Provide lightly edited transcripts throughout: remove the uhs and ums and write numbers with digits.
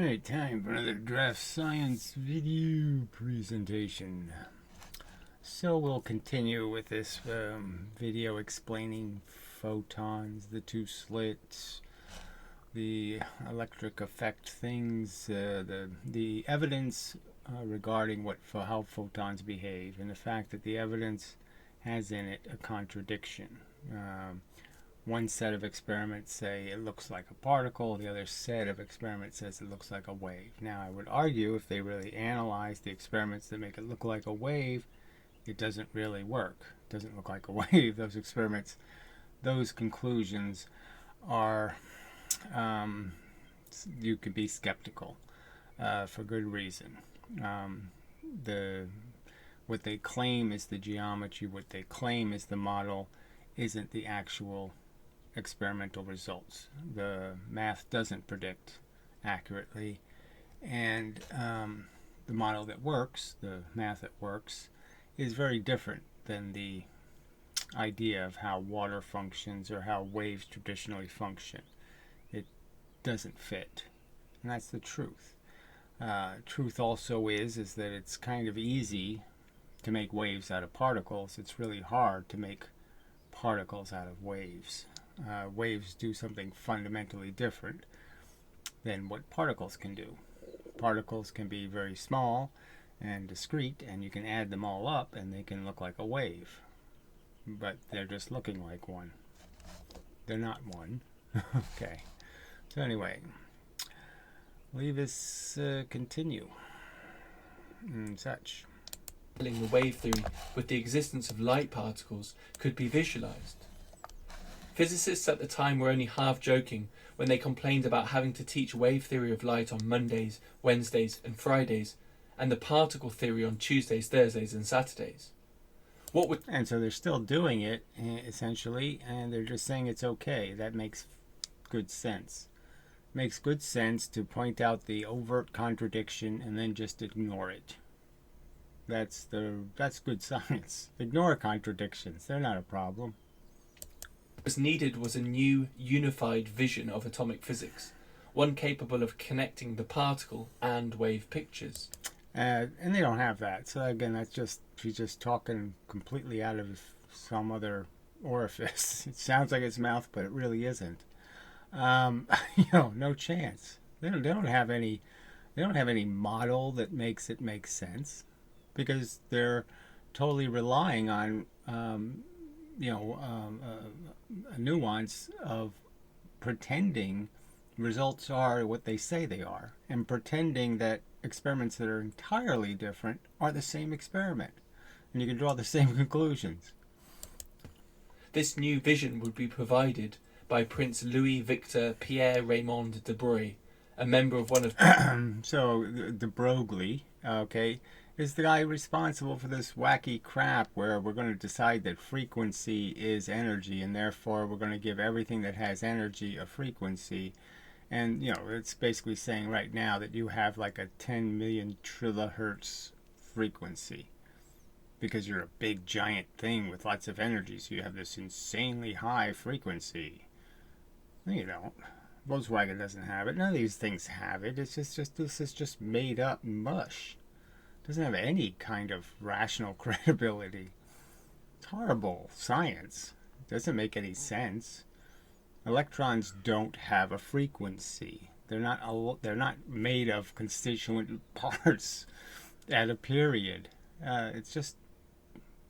Alright, time for another DraftScience video presentation. So we'll continue with this video explaining photons, the two slits, the electric effect things, the evidence regarding how photons behave, and the fact that the evidence has in it a contradiction. One set of experiments say it looks like a particle, the other set of experiments says it looks like a wave. Now, I would argue if they really analyze the experiments that make it look like a wave, it doesn't really work. It doesn't look like a wave. Those experiments, those conclusions are, you could be skeptical for good reason. What they claim is the geometry, what they claim is the model, isn't the actual experimental results. The math doesn't predict accurately, and the model that works, the math that works, is very different than the idea of how water functions or how waves traditionally function. It doesn't fit, and that's the truth. Truth also is that it's kind of easy to make waves out of particles. It's really hard to make particles out of waves. Waves do something fundamentally different than what particles can do. Particles can be very small and discrete, and you can add them all up and they can look like a wave, but they're just looking like one. They're not one. Okay, so anyway, leave us continue and such. The wave theory with the existence of light particles could be visualized. Physicists at the time were only half joking when they complained about having to teach wave theory of light on Mondays, Wednesdays, and Fridays, and the particle theory on Tuesdays, Thursdays, and Saturdays. And so they're still doing it, essentially, and they're just saying it's okay. That makes good sense. It makes good sense to point out the overt contradiction and then just ignore it. That's good science. Ignore contradictions. They're not a problem. What was needed was a new, unified vision of atomic physics, one capable of connecting the particle and wave pictures. And they don't have that. So again, she's just talking completely out of some other orifice. It sounds like his mouth, but it really isn't. No chance. They don't have any model that makes it make sense, because they're totally relying on a nuance of pretending results are what they say they are, and pretending that experiments that are entirely different are the same experiment, and you can draw the same conclusions. This new vision would be provided by Prince Louis Victor Pierre Raymond de Broglie, a member of one of so the Broglie, okay, is the guy responsible for this wacky crap where we're going to decide that frequency is energy, and therefore we're going to give everything that has energy a frequency. And it's basically saying right now that you have like a 10 million trilohertz frequency because you're a big giant thing with lots of energy, so you have this insanely high frequency. No, you don't. Volkswagen doesn't have it. None of these things have it. It's just this is just made up mush. It doesn't have any kind of rational credibility. It's horrible science. It doesn't make any sense. Electrons don't have a frequency. They're not made of constituent parts at a period. It's just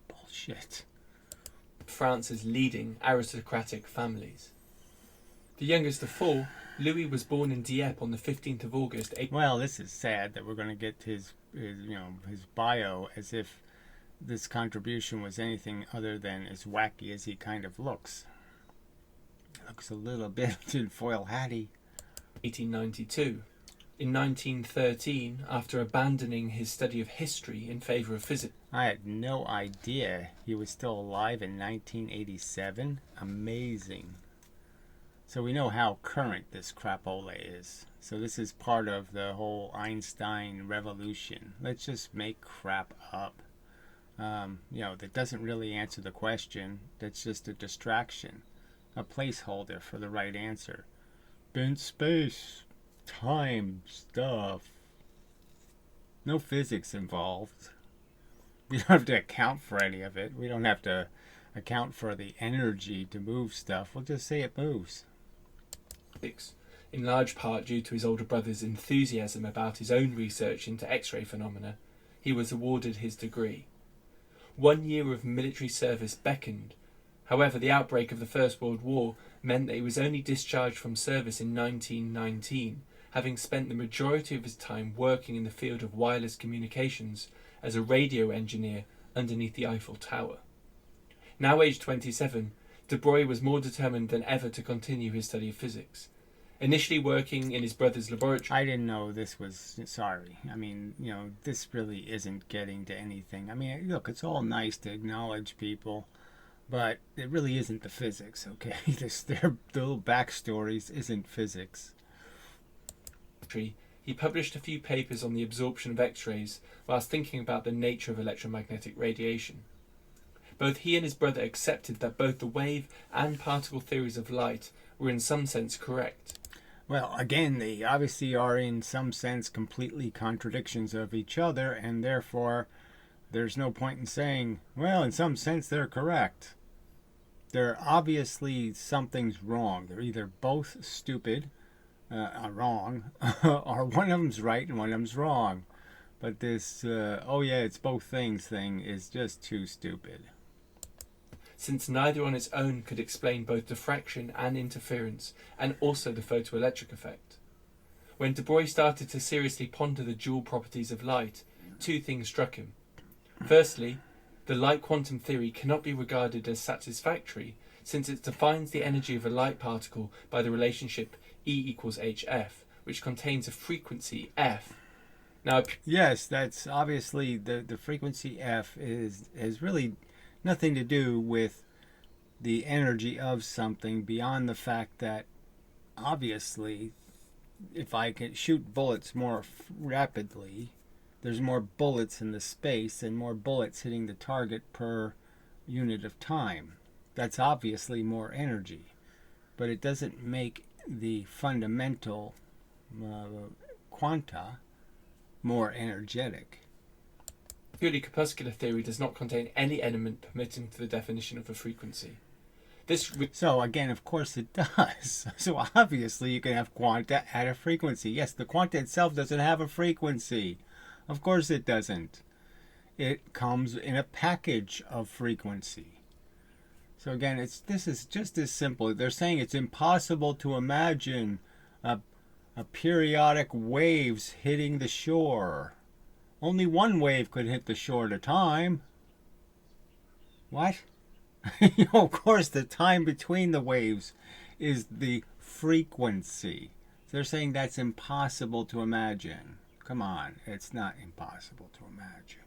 bullshit. France's leading aristocratic families. The youngest of four, Louis was born in Dieppe on the 15th of August. Well, this is sad that we're going to get his bio as if this contribution was anything other than as wacky as he kind of looks. Looks a little bit tinfoil hatty. 1892. In 1913, after abandoning his study of history in favor of physics. I had no idea he was still alive in 1987. Amazing. So we know how current this crapola is. So this is part of the whole Einstein revolution. Let's just make crap up. That doesn't really answer the question. That's just a distraction. A placeholder for the right answer. Bent space. time stuff. No physics involved. We don't have to account for any of it. We don't have to account for the energy to move stuff. We'll just say it moves. In large part due to his older brother's enthusiasm about his own research into X-ray phenomena, he was awarded his degree. 1 year of military service beckoned. However, the outbreak of the First World War meant that he was only discharged from service in 1919, having spent the majority of his time working in the field of wireless communications as a radio engineer underneath the Eiffel Tower. Now aged 27, de Broglie was more determined than ever to continue his study of physics. Initially working in his brother's laboratory. I didn't know this was, sorry. I mean, this really isn't getting to anything. I mean, look, it's all nice to acknowledge people, but it really isn't the physics, okay? Their little backstories isn't physics. He published a few papers on the absorption of X-rays whilst thinking about the nature of electromagnetic radiation. Both he and his brother accepted that both the wave and particle theories of light were in some sense correct. Well, again, they obviously are in some sense completely contradictions of each other, and therefore there's no point in saying, well, in some sense they're correct. They're obviously something's wrong. They're either both stupid, wrong, or one of them's right and one of them's wrong. But this, oh yeah, it's both things thing is just too stupid. Since neither on its own could explain both diffraction and interference, and also the photoelectric effect. When de Broglie started to seriously ponder the dual properties of light, two things struck him. Firstly, the light quantum theory cannot be regarded as satisfactory, since it defines the energy of a light particle by the relationship E equals hf, which contains a frequency f. Now, yes, that's obviously the frequency f is really nothing to do with the energy of something beyond the fact that obviously if I can shoot bullets more rapidly, there's more bullets in the space and more bullets hitting the target per unit of time. That's obviously more energy, but it doesn't make the fundamental quanta more energetic. Purely corpuscular theory does not contain any element permitting to the definition of a frequency. So again, of course it does. So obviously you can have quanta at a frequency. Yes, the quanta itself doesn't have a frequency. Of course it doesn't. It comes in a package of frequency. So again, this is just as simple. They're saying it's impossible to imagine a periodic waves hitting the shore. Only one wave could hit the shore at a time. What? Of course, the time between the waves is the frequency. They're saying that's impossible to imagine. Come on, it's not impossible to imagine.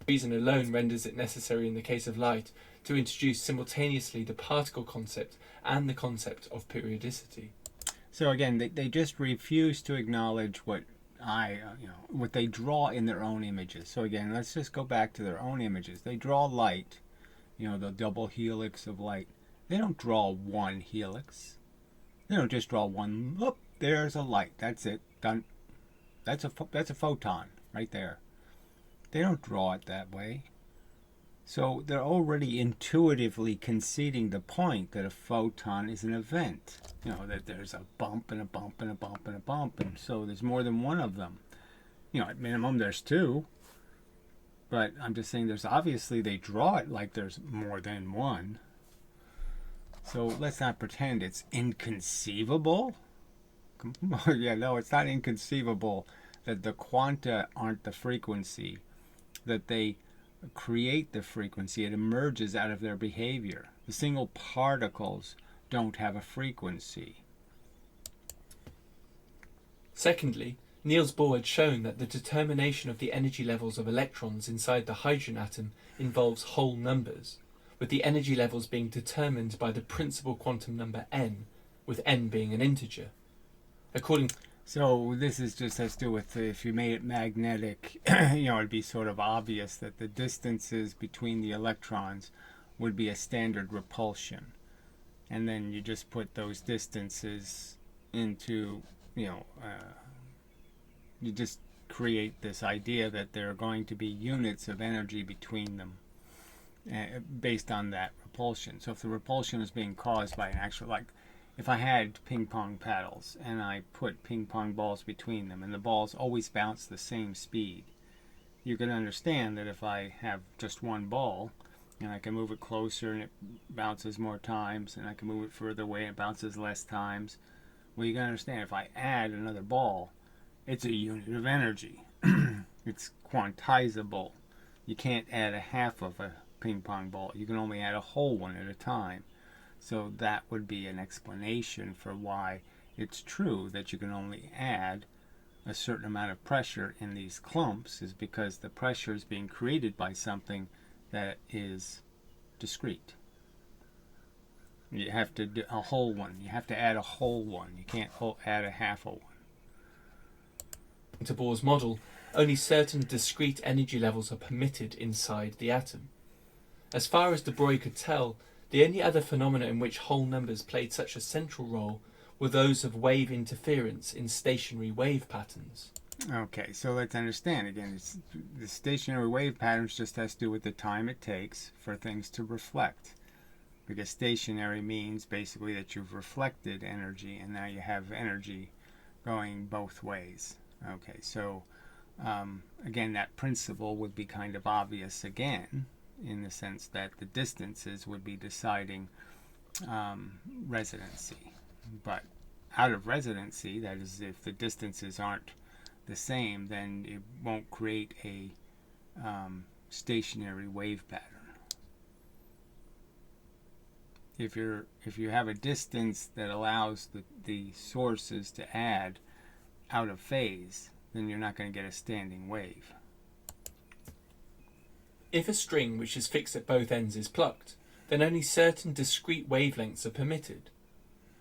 Reason alone renders it necessary in the case of light to introduce simultaneously the particle concept and the concept of periodicity. So again, they just refuse to acknowledge what what they draw in their own images. So again, let's just go back to their own images. They draw light, the double helix of light. They don't draw one helix. They don't just draw one. Look, there's a light. That's it. Done. That's a photon right there. They don't draw it that way. So they're already intuitively conceding the point that a photon is an event. That there's a bump and a bump and a bump and a bump, and so there's more than one of them. At minimum there's two. But I'm just saying there's obviously they draw it like there's more than one. So let's not pretend it's inconceivable. Yeah, no, it's not inconceivable that the quanta aren't the frequency, that they create the frequency. It emerges out of their behavior. The single particles don't have a frequency. Secondly, Niels Bohr had shown that the determination of the energy levels of electrons inside the hydrogen atom involves whole numbers, with the energy levels being determined by the principal quantum number n, with n being an integer. So this is just has to do with if you made it magnetic, it'd be sort of obvious that the distances between the electrons would be a standard repulsion. And then you just put those distances into you just create this idea that there are going to be units of energy between them based on that repulsion. So if the repulsion is being caused by an actual, like if I had ping pong paddles and I put ping pong balls between them and the balls always bounce the same speed, you can understand that if I have just one ball and I can move it closer and it bounces more times, and I can move it further away and it bounces less times, well, you can understand if I add another ball, it's a unit of energy. It's quantizable. You can't add a half of a ping pong ball. You can only add a whole one at a time. So that would be an explanation for why it's true that you can only add a certain amount of pressure in these clumps, is because the pressure is being created by something that is discrete. You have to do a whole one. You have to add a whole one. You can't add a half a one. To Bohr's model, only certain discrete energy levels are permitted inside the atom. As far as de Broglie could tell, the only other phenomena in which whole numbers played such a central role were those of wave interference in stationary wave patterns. Okay, so let's understand again. The stationary wave patterns just has to do with the time it takes for things to reflect. Because stationary means basically that you've reflected energy and now you have energy going both ways. Okay, so again, that principle would be kind of obvious again, in the sense that the distances would be deciding residency. But out of residency, that is, if the distances aren't the same, then it won't create a stationary wave pattern. If you have a distance that allows the sources to add out of phase, then you're not going to get a standing wave. If a string which is fixed at both ends is plucked, then only certain discrete wavelengths are permitted.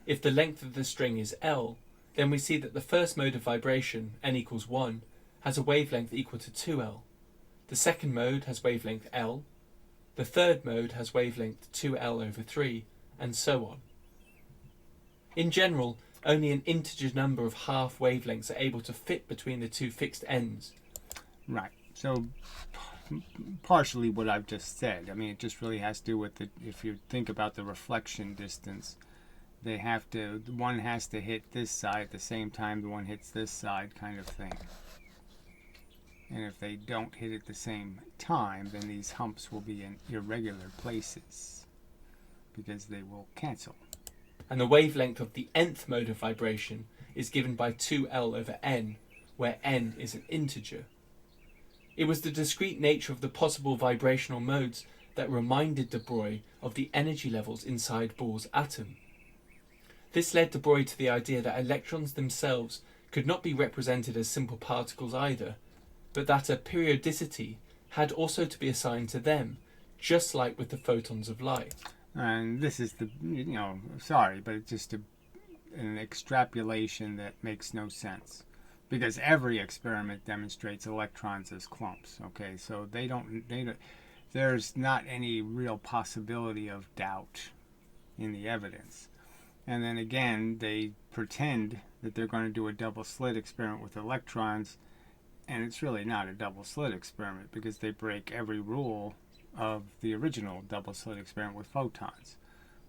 If the length of the string is L, then we see that the first mode of vibration, n equals 1, has a wavelength equal to 2L. The second mode has wavelength L. The third mode has wavelength 2L over 3, and so on. In general, only an integer number of half wavelengths are able to fit between the two fixed ends. Right. So partially what I've just said. I mean, it just really has to do with if you think about the reflection distance, one has to hit this side at the same time the one hits this side, kind of thing. And if they don't hit at the same time, then these humps will be in irregular places because they will cancel. And the wavelength of the nth mode of vibration is given by 2L over n, where n is an integer. It was the discrete nature of the possible vibrational modes that reminded de Broglie of the energy levels inside Bohr's atom. This led de Broglie to the idea that electrons themselves could not be represented as simple particles either, but that a periodicity had also to be assigned to them, just like with the photons of light. And this is sorry, but it's just an extrapolation that makes no sense. Because every experiment demonstrates electrons as clumps, okay? So there's not any real possibility of doubt in the evidence. And then again, they pretend that they're going to do a double slit experiment with electrons, and it's really not a double slit experiment because they break every rule of the original double slit experiment with photons.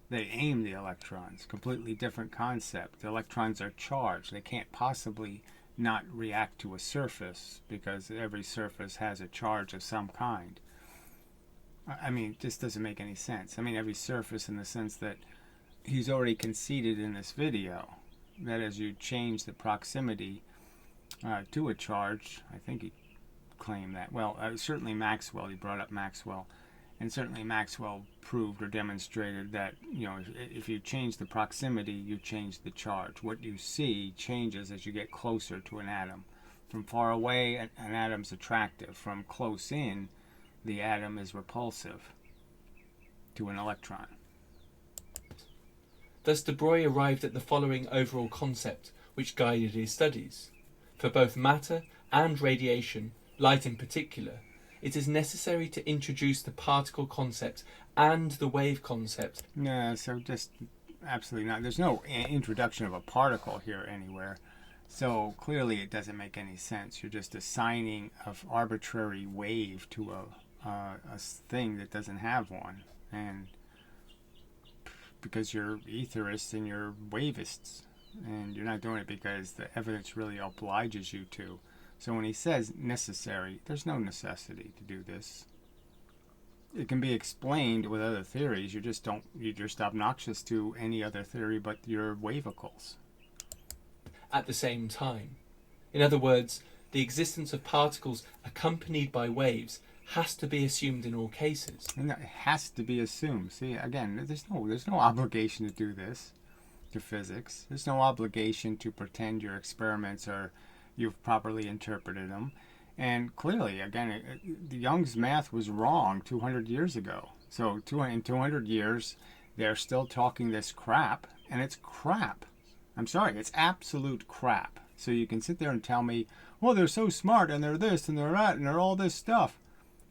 They aim the electrons, completely different concept. The electrons are charged. They can't possibly not react to a surface because every surface has a charge of some kind. I mean, this doesn't make any sense. I mean, every surface in the sense that he's already conceded in this video that as you change the proximity to a charge, I think he claimed that. Well, certainly Maxwell, he brought up Maxwell, and certainly Maxwell proved or demonstrated that, if you change the proximity, you change the charge. What you see changes as you get closer to an atom. From far away, an atom's attractive. From close in, the atom is repulsive to an electron. Thus de Broglie arrived at the following overall concept which guided his studies. For both matter and radiation, light in particular, it is necessary to introduce the particle concept and the wave concept. No, so just absolutely not. There's no introduction of a particle here anywhere. So clearly it doesn't make any sense. You're just assigning an arbitrary wave to a thing that doesn't have one. And because you're etherists and you're wavists. And you're not doing it because the evidence really obliges you to. So when he says necessary, there's no necessity to do this. It can be explained with other theories. You're just obnoxious to any other theory but your wavicles. At the same time. In other words, the existence of particles accompanied by waves has to be assumed in all cases. And it has to be assumed. See, again, there's no obligation to do this to physics. There's no obligation to pretend your experiments are you've properly interpreted them. And clearly, again, the Young's math was wrong 200 years ago. So in 200 years, they're still talking this crap, and it's crap. I'm sorry, it's absolute crap. So you can sit there and tell me, well, they're so smart, and they're this, and they're that, and they're all this stuff.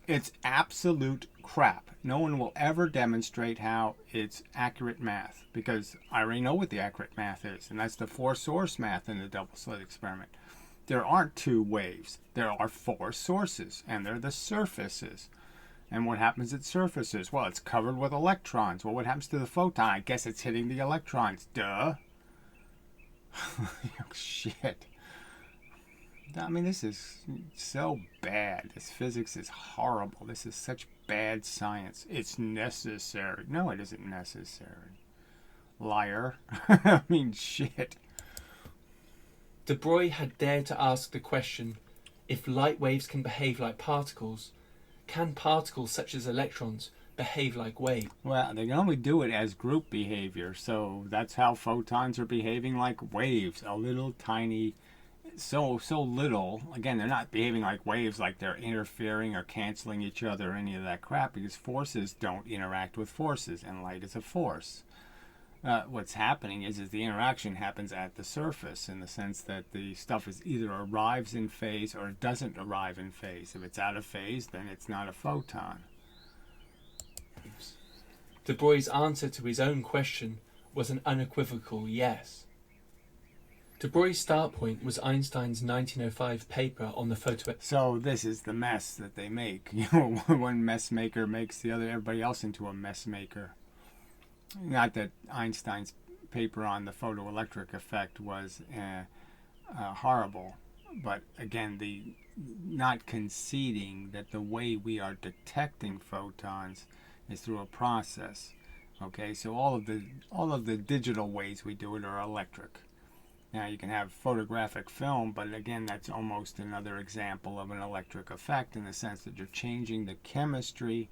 It's absolute crap. No one will ever demonstrate how it's accurate math, because I already know what the accurate math is, and that's the four-source math in the double-slit experiment. There aren't two waves. There are four sources, and they're the surfaces. And what happens at surfaces? Well, it's covered with electrons. Well, what happens to the photon? I guess it's hitting the electrons. Duh. Shit. I mean, this is so bad. This physics is horrible. This is such bad science. It's necessary. No, it isn't necessary. Liar. I mean, shit. De Broglie had dared to ask the question, if light waves can behave like particles, can particles such as electrons behave like waves? Well, they can only do it as group behavior, so that's how photons are behaving like waves. A little tiny, so little. Again, they're not behaving like waves, like they're interfering or canceling each other or any of that crap, because forces don't interact with forces, and light is a force. What's happening is the interaction happens at the surface, in the sense that the stuff is either arrives in phase or it doesn't arrive in phase. If it's out of phase, then it's not a photon. De Broglie's answer to his own question was an unequivocal yes. De Broglie's start point was Einstein's 1905 paper on the photoelectric. So this is the mess that they make. One mess maker makes everybody else into a mess maker. Not that Einstein's paper on the photoelectric effect was horrible, but again, the not conceding that the way we are detecting photons is through a process. Okay, so all of the digital ways we do it are electric. Now you can have photographic film, but again, that's almost another example of an electric effect, in the sense that you're changing the chemistry.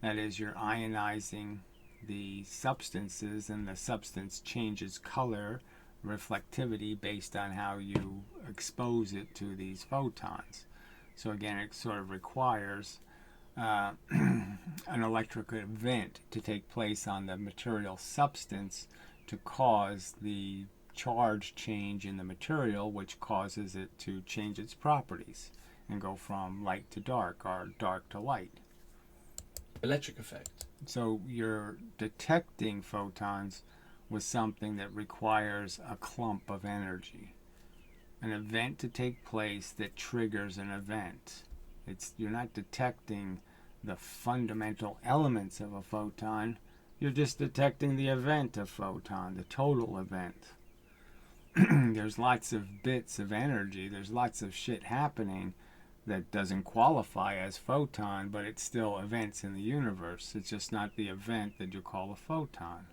That is, you're ionizing the substances, and the substance changes color, reflectivity, based on how you expose it to these photons. So again, it sort of requires an electric event to take place on the material substance to cause the charge change in the material, which causes it to change its properties and go from light to dark, or dark to light. Electric effect. So you're detecting photons with something that requires a clump of energy, an event to take place that triggers an event. You're not detecting the fundamental elements of a photon, you're just detecting the event of photon, the total event. There's lots of bits of energy, there's lots of shit happening that doesn't qualify as photon, but it's still events in the universe. It's just not the event that you call a photon.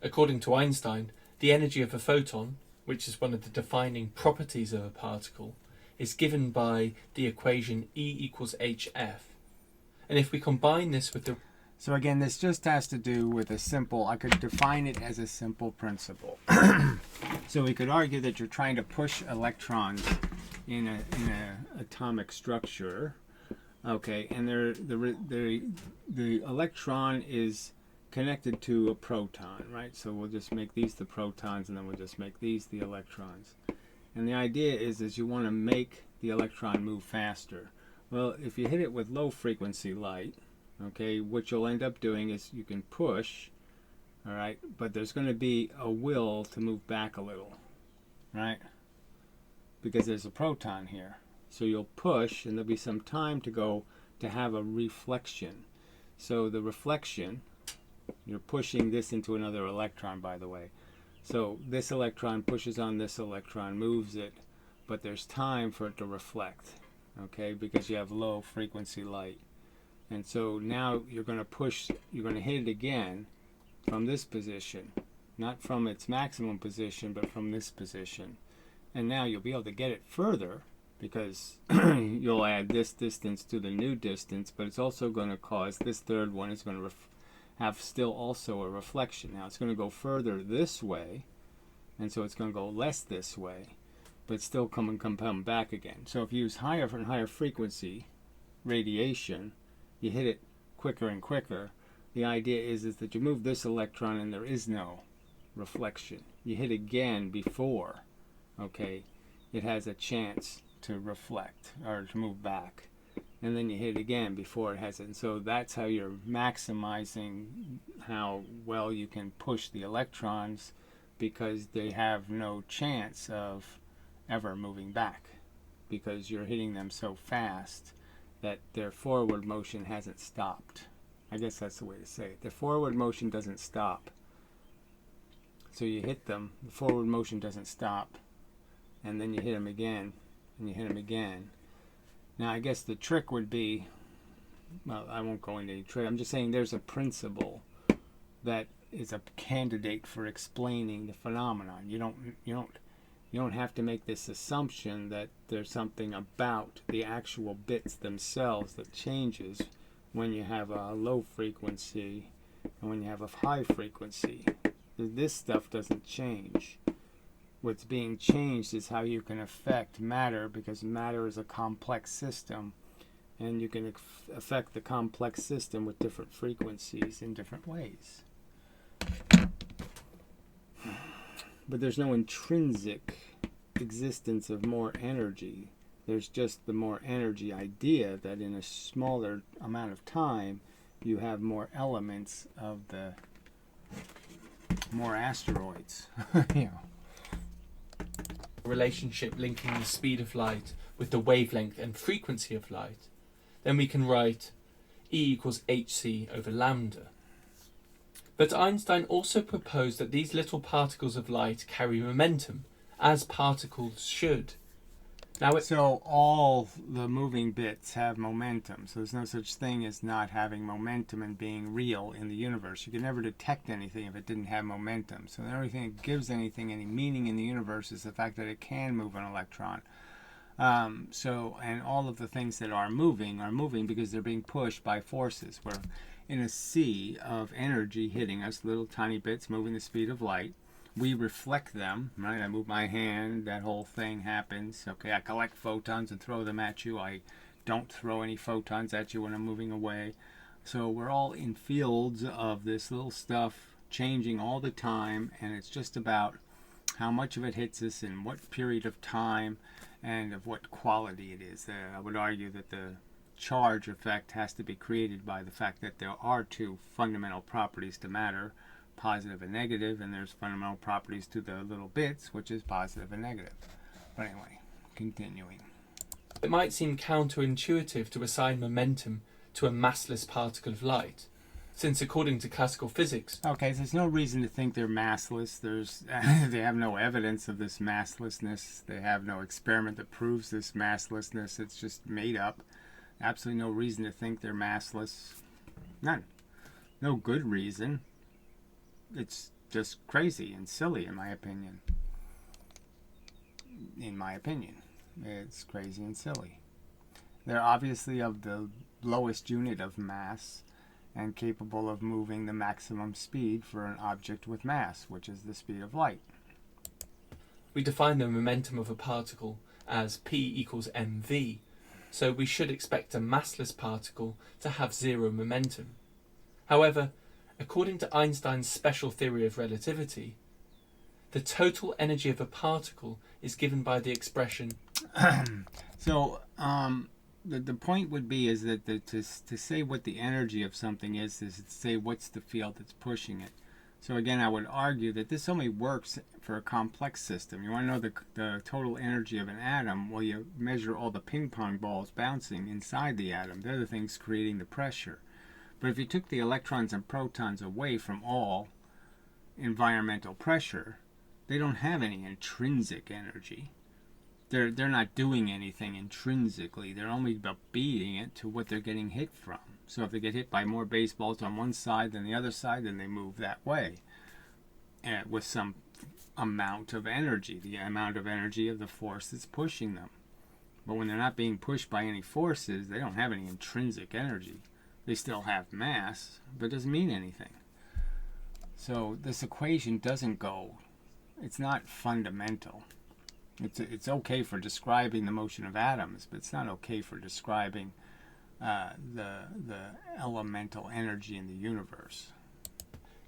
According to Einstein, the energy of a photon, which is one of the defining properties of a particle, is given by the equation E equals hf. And if we combine this with the... So again, this just has to do with I could define it as a simple principle. So we could argue that you're trying to push electrons in a atomic structure, okay, and the electron is connected to a proton, right? So we'll just make these the protons, and then we'll just make these the electrons. And the idea is you want to make the electron move faster. Well, if you hit it with low frequency light, okay, what you'll end up doing is you can push, all right, but there's going to be a will to move back a little, right? because there's a proton here. So you'll push, and there'll be some time to have a reflection. So the reflection, you're pushing this into another electron, by the way. So this electron pushes on this electron, moves it, but there's time for it to reflect, okay, because you have low frequency light. And so now you're going to hit it again from this position, not from its maximum position, but from this position. And now you'll be able to get it further, because you'll add this distance to the new distance, but it's also going to cause this third one is going to have still also a reflection. Now it's going to go further this way, and so it's going to go less this way, but still come back again. So if you use higher and higher frequency radiation, you hit it quicker and quicker. The idea is that you move this electron and there is no reflection. You hit again before, okay, it has a chance to reflect or to move back, and then you hit again before it has it. And so that's how you're maximizing how well you can push the electrons, because they have no chance of ever moving back, because you're hitting them so fast that their forward motion hasn't stopped. I guess that's the way to say it. The forward motion doesn't stop. So you hit them, the forward motion doesn't stop, and then you hit them again, and you hit them again. Now I guess the trick would be, well, I won't go into any trick. I'm just saying there's a principle that is a candidate for explaining the phenomenon. You don't have to make this assumption that there's something about the actual bits themselves that changes when you have a low frequency and when you have a high frequency. This stuff doesn't change. What's being changed is how you can affect matter, because matter is a complex system, and you can affect the complex system with different frequencies in different ways. But there's no intrinsic existence of more energy. There's just the more energy idea that in a smaller amount of time you have more elements of the more asteroids. You know. Relationship linking the speed of light with the wavelength and frequency of light, then we can write E equals hc over lambda. But Einstein also proposed that these little particles of light carry momentum, as particles should. Now so all the moving bits have momentum. So there's no such thing as not having momentum and being real in the universe. You could never detect anything if it didn't have momentum. So the only thing that gives anything any meaning in the universe is the fact that it can move an electron. And all of the things that are moving because they're being pushed by forces. We're in a sea of energy hitting us, little tiny bits moving the speed of light. We reflect them, right? I move my hand, that whole thing happens. Okay, I collect photons and throw them at you. I don't throw any photons at you when I'm moving away. So we're all in fields of this little stuff changing all the time, and it's just about how much of it hits us in what period of time and of what quality it is. I would argue that the charge effect has to be created by the fact that there are two fundamental properties to matter, positive and negative, and there's fundamental properties to the little bits, which is positive and negative. But anyway, continuing. It might seem counterintuitive to assign momentum to a massless particle of light, since according to classical physics... Okay, so there's no reason to think they're massless. They have no evidence of this masslessness. They have no experiment that proves this masslessness. It's just made up. Absolutely no reason to think they're massless. None. No good reason. It's just crazy and silly, in my opinion. It's crazy and silly. They're obviously of the lowest unit of mass and capable of moving the maximum speed for an object with mass, which is the speed of light. We define the momentum of a particle as P equals mv, so we should expect a massless particle to have zero momentum. However, according to Einstein's special theory of relativity, the total energy of a particle is given by the expression... The point would be is that to say what the energy of something is to say what's the field that's pushing it. So again, I would argue that this only works for a complex system. You want to know the total energy of an atom? Well, you measure all the ping pong balls bouncing inside the atom. They're the things creating the pressure. But if you took the electrons and protons away from all environmental pressure, they don't have any intrinsic energy. They're not doing anything intrinsically. They're only beating it to what they're getting hit from. So if they get hit by more baseballs on one side than the other side, then they move that way with some amount of energy, the amount of energy of the force that's pushing them. But when they're not being pushed by any forces, they don't have any intrinsic energy. They still have mass, but it doesn't mean anything. So this equation doesn't go, it's not fundamental. It's okay for describing the motion of atoms, but it's not okay for describing the elemental energy in the universe.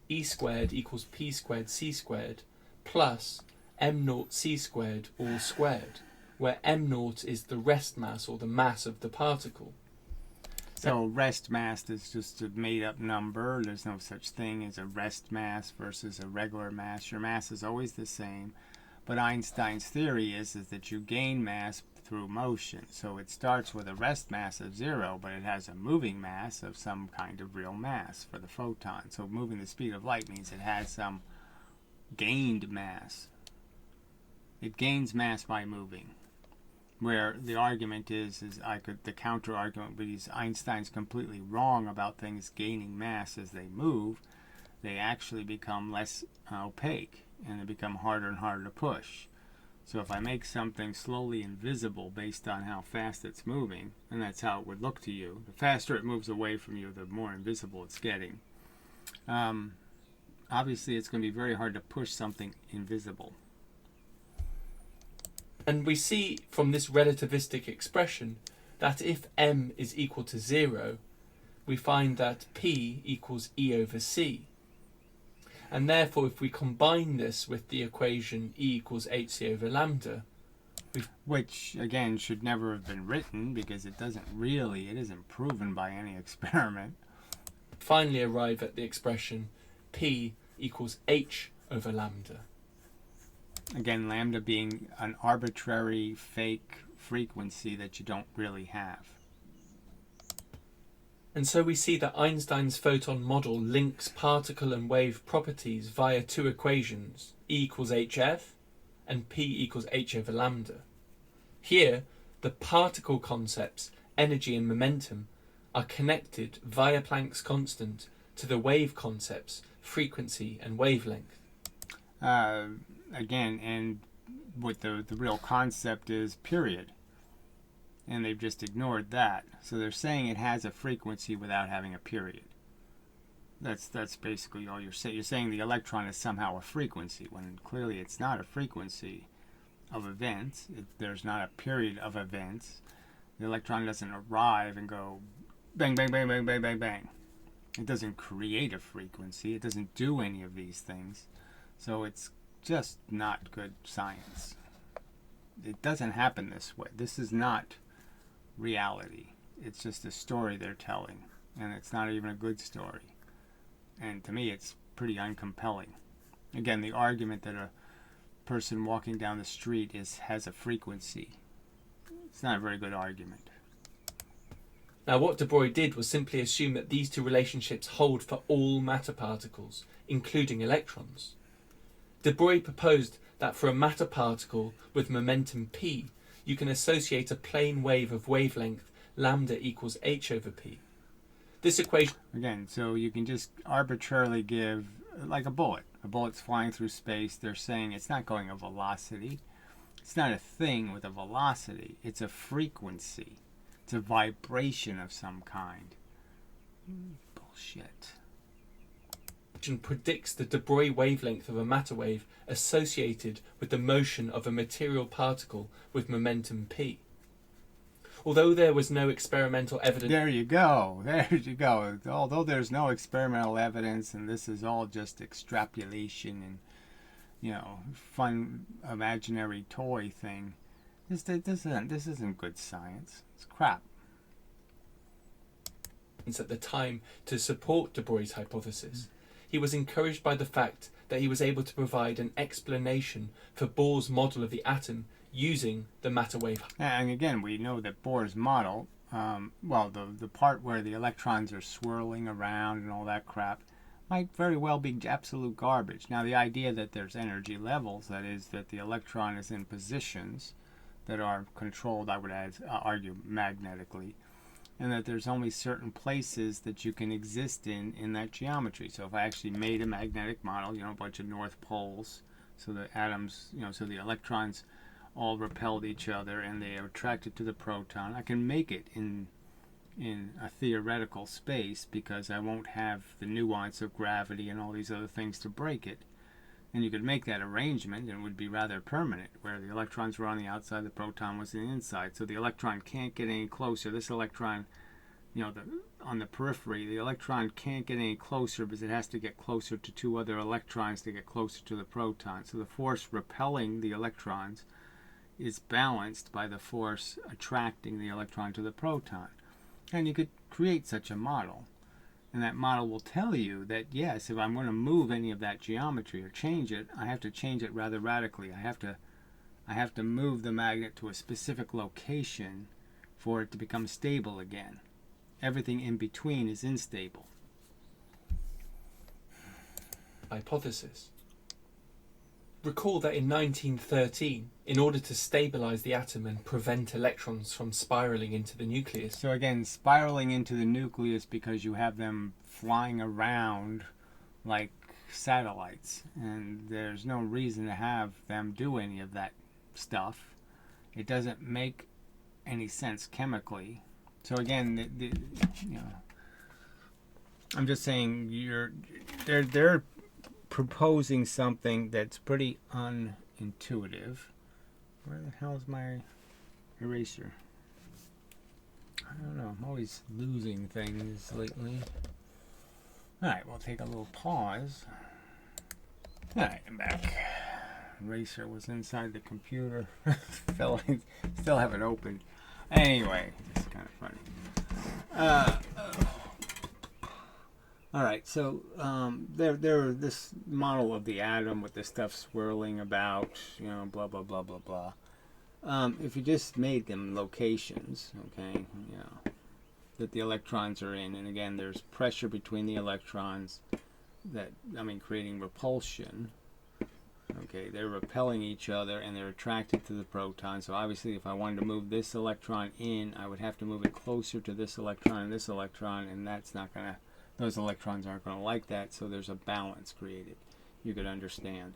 E squared equals P squared C squared plus M naught C squared all squared, where M naught is the rest mass or the mass of the particle. So rest mass is just a made-up number. There's no such thing as a rest mass versus a regular mass. Your mass is always the same. But Einstein's theory is that you gain mass through motion. So it starts with a rest mass of 0, but it has a moving mass of some kind of real mass for the photon. So moving the speed of light means it has some gained mass. It gains mass by moving. Where the argument is the counter argument would be Einstein's completely wrong about things gaining mass as they move. They actually become less opaque, and they become harder and harder to push. So if I make something slowly invisible based on how fast it's moving, and that's how it would look to you, the faster it moves away from you, the more invisible it's getting. Obviously, it's going to be very hard to push something invisible. And we see from this relativistic expression that if M is equal to 0, we find that P equals E over C. And therefore, if we combine this with the equation E equals hc over lambda, which again should never have been written because it isn't proven by any experiment, finally arrive at the expression P equals h over lambda. Again, lambda being an arbitrary fake frequency that you don't really have. And so we see that Einstein's photon model links particle and wave properties via two equations, E equals hf and P equals h over lambda. Here, the particle concepts, energy and momentum, are connected via Planck's constant to the wave concepts, frequency and wavelength. Again, and what the real concept is period. And they've just ignored that. So they're saying it has a frequency without having a period. That's basically all you're saying. You're saying the electron is somehow a frequency, when clearly it's not a frequency of events. There's not a period of events. The electron doesn't arrive and go bang, bang, bang, bang, bang, bang, bang. It doesn't create a frequency. It doesn't do any of these things. So it's just not good science. It doesn't happen this way. This is not reality. It's just a story they're telling, and it's not even a good story. And to me, it's pretty uncompelling. Again, the argument that a person walking down the street has a frequency, it's not a very good argument. Now, what de Broglie did was simply assume that these two relationships hold for all matter particles, including electrons. De Broglie proposed that for a matter particle with momentum p, you can associate a plane wave of wavelength lambda equals h over p. This equation... Again, so you can just arbitrarily give, like a bullet. A bullet's flying through space. They're saying it's not going a velocity. It's not a thing with a velocity. It's a frequency. It's a vibration of some kind. Bullshit. Predicts the de Broglie wavelength of a matter wave associated with the motion of a material particle with momentum p. Although there was no experimental evidence... There you go. There you go. Although there's no experimental evidence and this is all just extrapolation and, fun imaginary toy thing, this isn't good science. It's crap. At the time to support de Broglie's hypothesis. he was encouraged by the fact that he was able to provide an explanation for Bohr's model of the atom using the matter wave. And again, we know that Bohr's model, the part where the electrons are swirling around and all that crap, might very well be absolute garbage. Now, the idea that there's energy levels, that is, that the electron is in positions that are controlled, I would argue, magnetically, and that there's only certain places that you can exist in that geometry. So if I actually made a magnetic model, a bunch of north poles, so the atoms, so the electrons all repelled each other and they are attracted to the proton, I can make it in a theoretical space because I won't have the nuance of gravity and all these other things to break it. And you could make that arrangement and it would be rather permanent, where the electrons were on the outside, the proton was on the inside. So the electron can't get any closer. This electron, on the periphery, the electron can't get any closer because it has to get closer to two other electrons to get closer to the proton. So the force repelling the electrons is balanced by the force attracting the electron to the proton. And you could create such a model. And that model will tell you that, yes, if I'm going to move any of that geometry or change it, I have to change it rather radically. I have to move the magnet to a specific location for it to become stable again. Everything in between is unstable. Hypothesis. Recall that in 1913, in order to stabilize the atom and prevent electrons from spiraling into the nucleus. So again, spiraling into the nucleus because you have them flying around like satellites, and there's no reason to have them do any of that stuff. It doesn't make any sense chemically. So again, I'm just saying they're proposing something that's pretty unintuitive. Where the hell's my eraser? I don't know. I'm always losing things lately. Alright, we'll take a little pause. Alright, I'm back. Eraser was inside the computer. Still haven't opened. Anyway, it's kind of funny. Alright, so there this model of the atom with the stuff swirling about, blah, blah, blah, blah, blah. If you just made them locations, okay, that the electrons are in, and again, there's pressure between the electrons creating repulsion. Okay, they're repelling each other and they're attracted to the proton. So obviously, if I wanted to move this electron in, I would have to move it closer to this electron, and that's not going to, those electrons aren't going to like that, so there's a balance created. You could understand.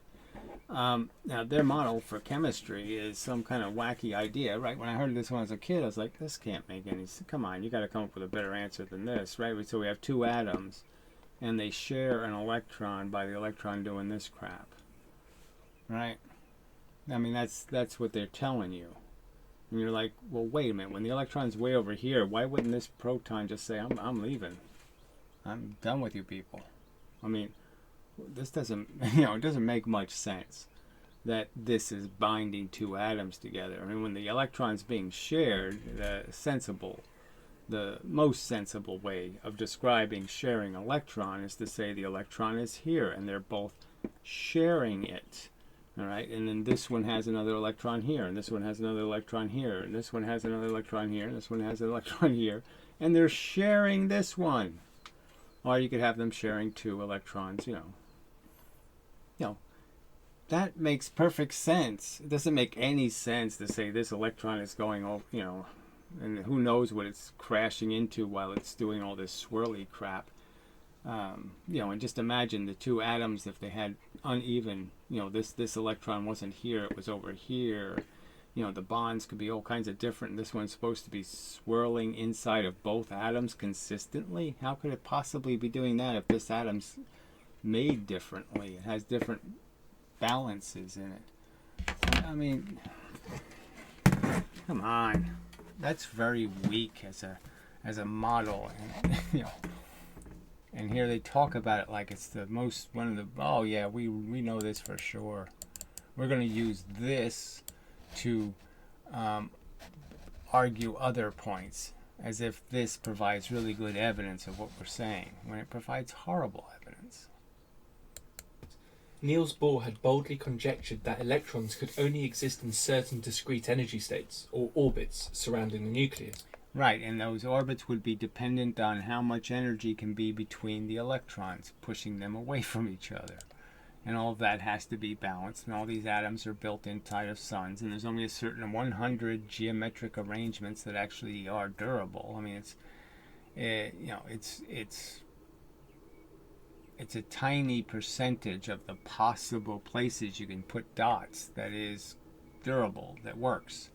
Now, their model for chemistry is some kind of wacky idea, right? When I heard this when I was a kid, I was like, this can't make any sense. Come on, you got to come up with a better answer than this, right? So we have two atoms, and they share an electron by the electron doing this crap, right? I mean, that's what they're telling you. And you're like, well, wait a minute. When the electron's way over here, why wouldn't this proton just say, I'm leaving. I'm done with you people. I mean, this doesn't, it doesn't make much sense that this is binding two atoms together. I mean, when the electron's being shared, the most sensible way of describing sharing electron is to say the electron is here and they're both sharing it. All right, and then this one has another electron here, and this one has another electron here, and this one has another electron here, and this one has an electron here, and they're sharing this one. Or you could have them sharing two electrons, that makes perfect sense. It doesn't make any sense to say this electron is going over, and who knows what it's crashing into while it's doing all this swirly crap. And just imagine the two atoms, if they had uneven, this electron wasn't here, it was over here. The bonds could be all kinds of different. This one's supposed to be swirling inside of both atoms consistently. How could it possibly be doing that if this atom's made differently? It has different balances in it. I mean, come on. That's very weak as a model. And, and here they talk about it like it's oh yeah, we know this for sure. We're going to use this to argue other points, as if this provides really good evidence of what we're saying, when it provides horrible evidence. Niels Bohr had boldly conjectured that electrons could only exist in certain discrete energy states, or orbits, surrounding the nucleus. Right, and those orbits would be dependent on how much energy can be between the electrons, pushing them away from each other. And all of that has to be balanced, and all these atoms are built inside of suns, and there's only a certain 100 geometric arrangements that actually are durable. I mean, it's a tiny percentage of the possible places you can put dots that is durable, that works.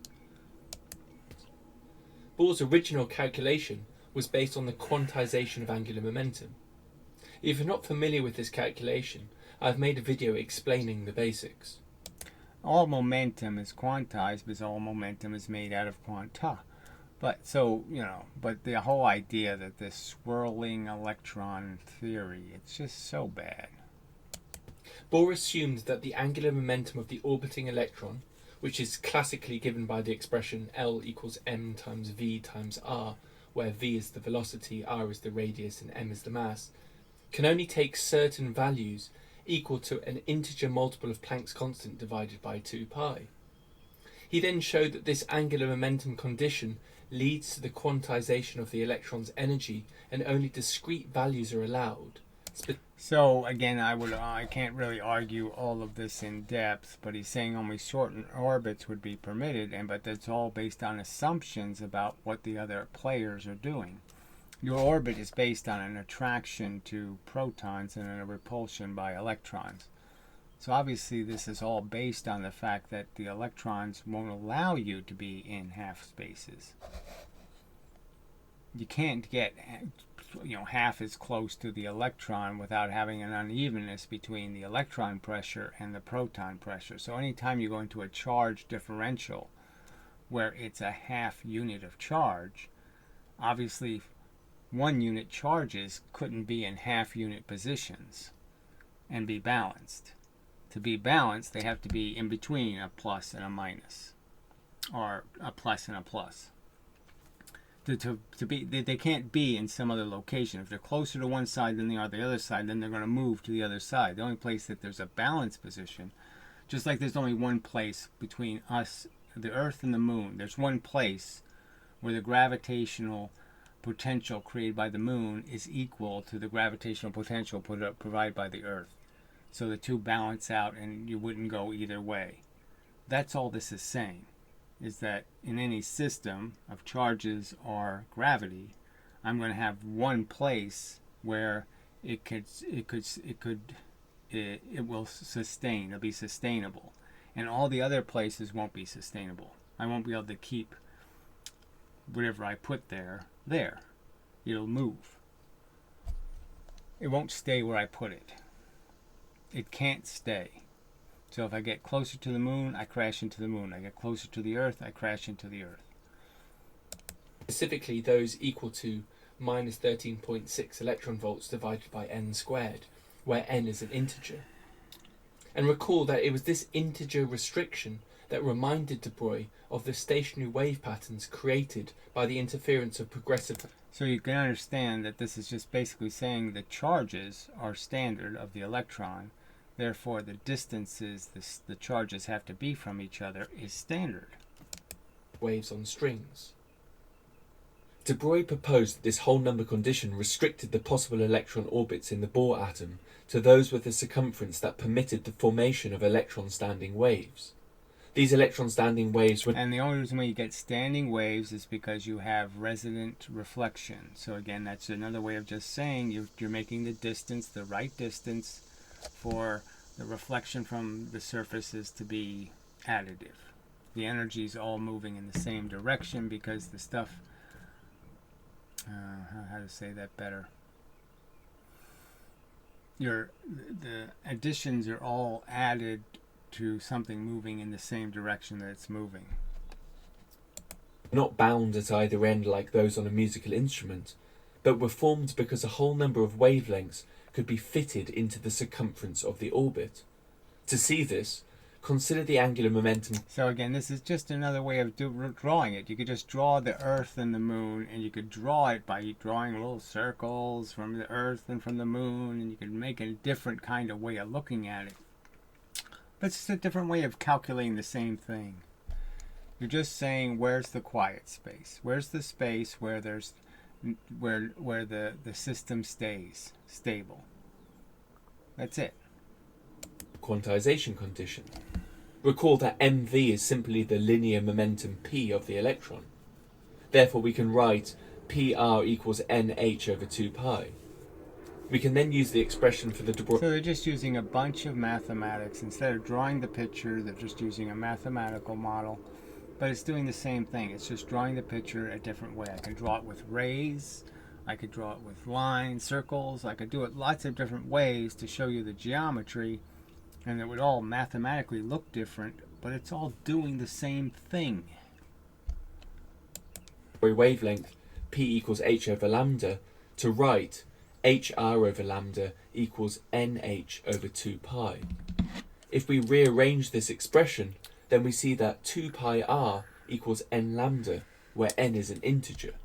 Bohr's original calculation was based on the quantization of angular momentum. If you're not familiar with this calculation, I've made a video explaining the basics. All momentum is quantized because all momentum is made out of quanta. But the whole idea that this swirling electron theory, it's just so bad. Bohr assumed that the angular momentum of the orbiting electron, which is classically given by the expression L equals m times v times r, where v is the velocity, r is the radius, and m is the mass, can only take certain values equal to an integer multiple of Planck's constant divided by 2 pi. He then showed that this angular momentum condition leads to the quantization of the electron's energy, and only discrete values are allowed. So again, I can't really argue all of this in depth, but he's saying only shortened orbits would be permitted, but that's all based on assumptions about what the other players are doing. Your orbit is based on an attraction to protons and a repulsion by electrons. So obviously this is all based on the fact that the electrons won't allow you to be in half spaces. You can't get half as close to the electron without having an unevenness between the electron pressure and the proton pressure. So anytime you go into a charge differential where it's a half unit of charge, obviously 1 unit charges couldn't be in half unit positions and be balanced. To be balanced, they have to be in between a plus and a minus, or a plus and a plus. They can't be in some other location. If they're closer to one side than they are the other side, then they're going to move to the other side. The only place that there's a balanced position, just like there's only one place between us, the Earth, and the Moon. There's one place where the gravitational potential created by the Moon is equal to the gravitational potential provided by the Earth. So the two balance out and you wouldn't go either way. That's all this is saying, is that in any system of charges or gravity, I'm going to have one place where it will sustain, it'll be sustainable. And all the other places won't be sustainable. I won't be able to keep whatever I put there. It'll move. It won't stay where I put it. It can't stay. So if I get closer to the Moon, I crash into the Moon. I get closer to the Earth, I crash into the Earth. Specifically those equal to minus 13.6 electron volts divided by n squared, where n is an integer. And recall that it was this integer restriction that reminded de Broglie of the stationary wave patterns created by the interference of progressive. So you can understand that this is just basically saying the charges are standard of the electron. Therefore, the distances the charges have to be from each other is standard. Waves on strings. De Broglie proposed that this whole number condition restricted the possible electron orbits in the Bohr atom to those with a circumference that permitted the formation of electron standing waves. These electron standing waves were... And the only reason why you get standing waves is because you have resonant reflection. So again, that's another way of just saying you're making the distance, the right distance, for the reflection from the surfaces to be additive. The energy is all moving in the same direction because the stuff, how to say that better? The additions are all added to something moving in the same direction that it's moving. Not bound at either end like those on a musical instrument, but were formed because a whole number of wavelengths could be fitted into the circumference of the orbit. To see this, consider the angular momentum. So again, this is just another way of drawing it. You could just draw the Earth and the Moon, and you could draw it by drawing little circles from the Earth and from the Moon, and you could make a different kind of way of looking at it. It's just a different way of calculating the same thing. You're just saying, where's the quiet space? Where's the space where there's where the system stays stable? That's it. Quantization condition. Recall that mv is simply the linear momentum p of the electron. Therefore we can write PR equals nh over 2 pi. We can then use the expression for the de Broglie. So they're just using a bunch of mathematics. Instead of drawing the picture, they're just using a mathematical model. But it's doing the same thing. It's just drawing the picture a different way. I can draw it with rays. I could draw it with lines, circles. I could do it lots of different ways to show you the geometry. And it would all mathematically look different, but it's all doing the same thing. Wavelength p equals h over lambda to write hr over lambda equals nh over 2 pi. If we rearrange this expression, then we see that 2 pi r equals n lambda, where n is an integer.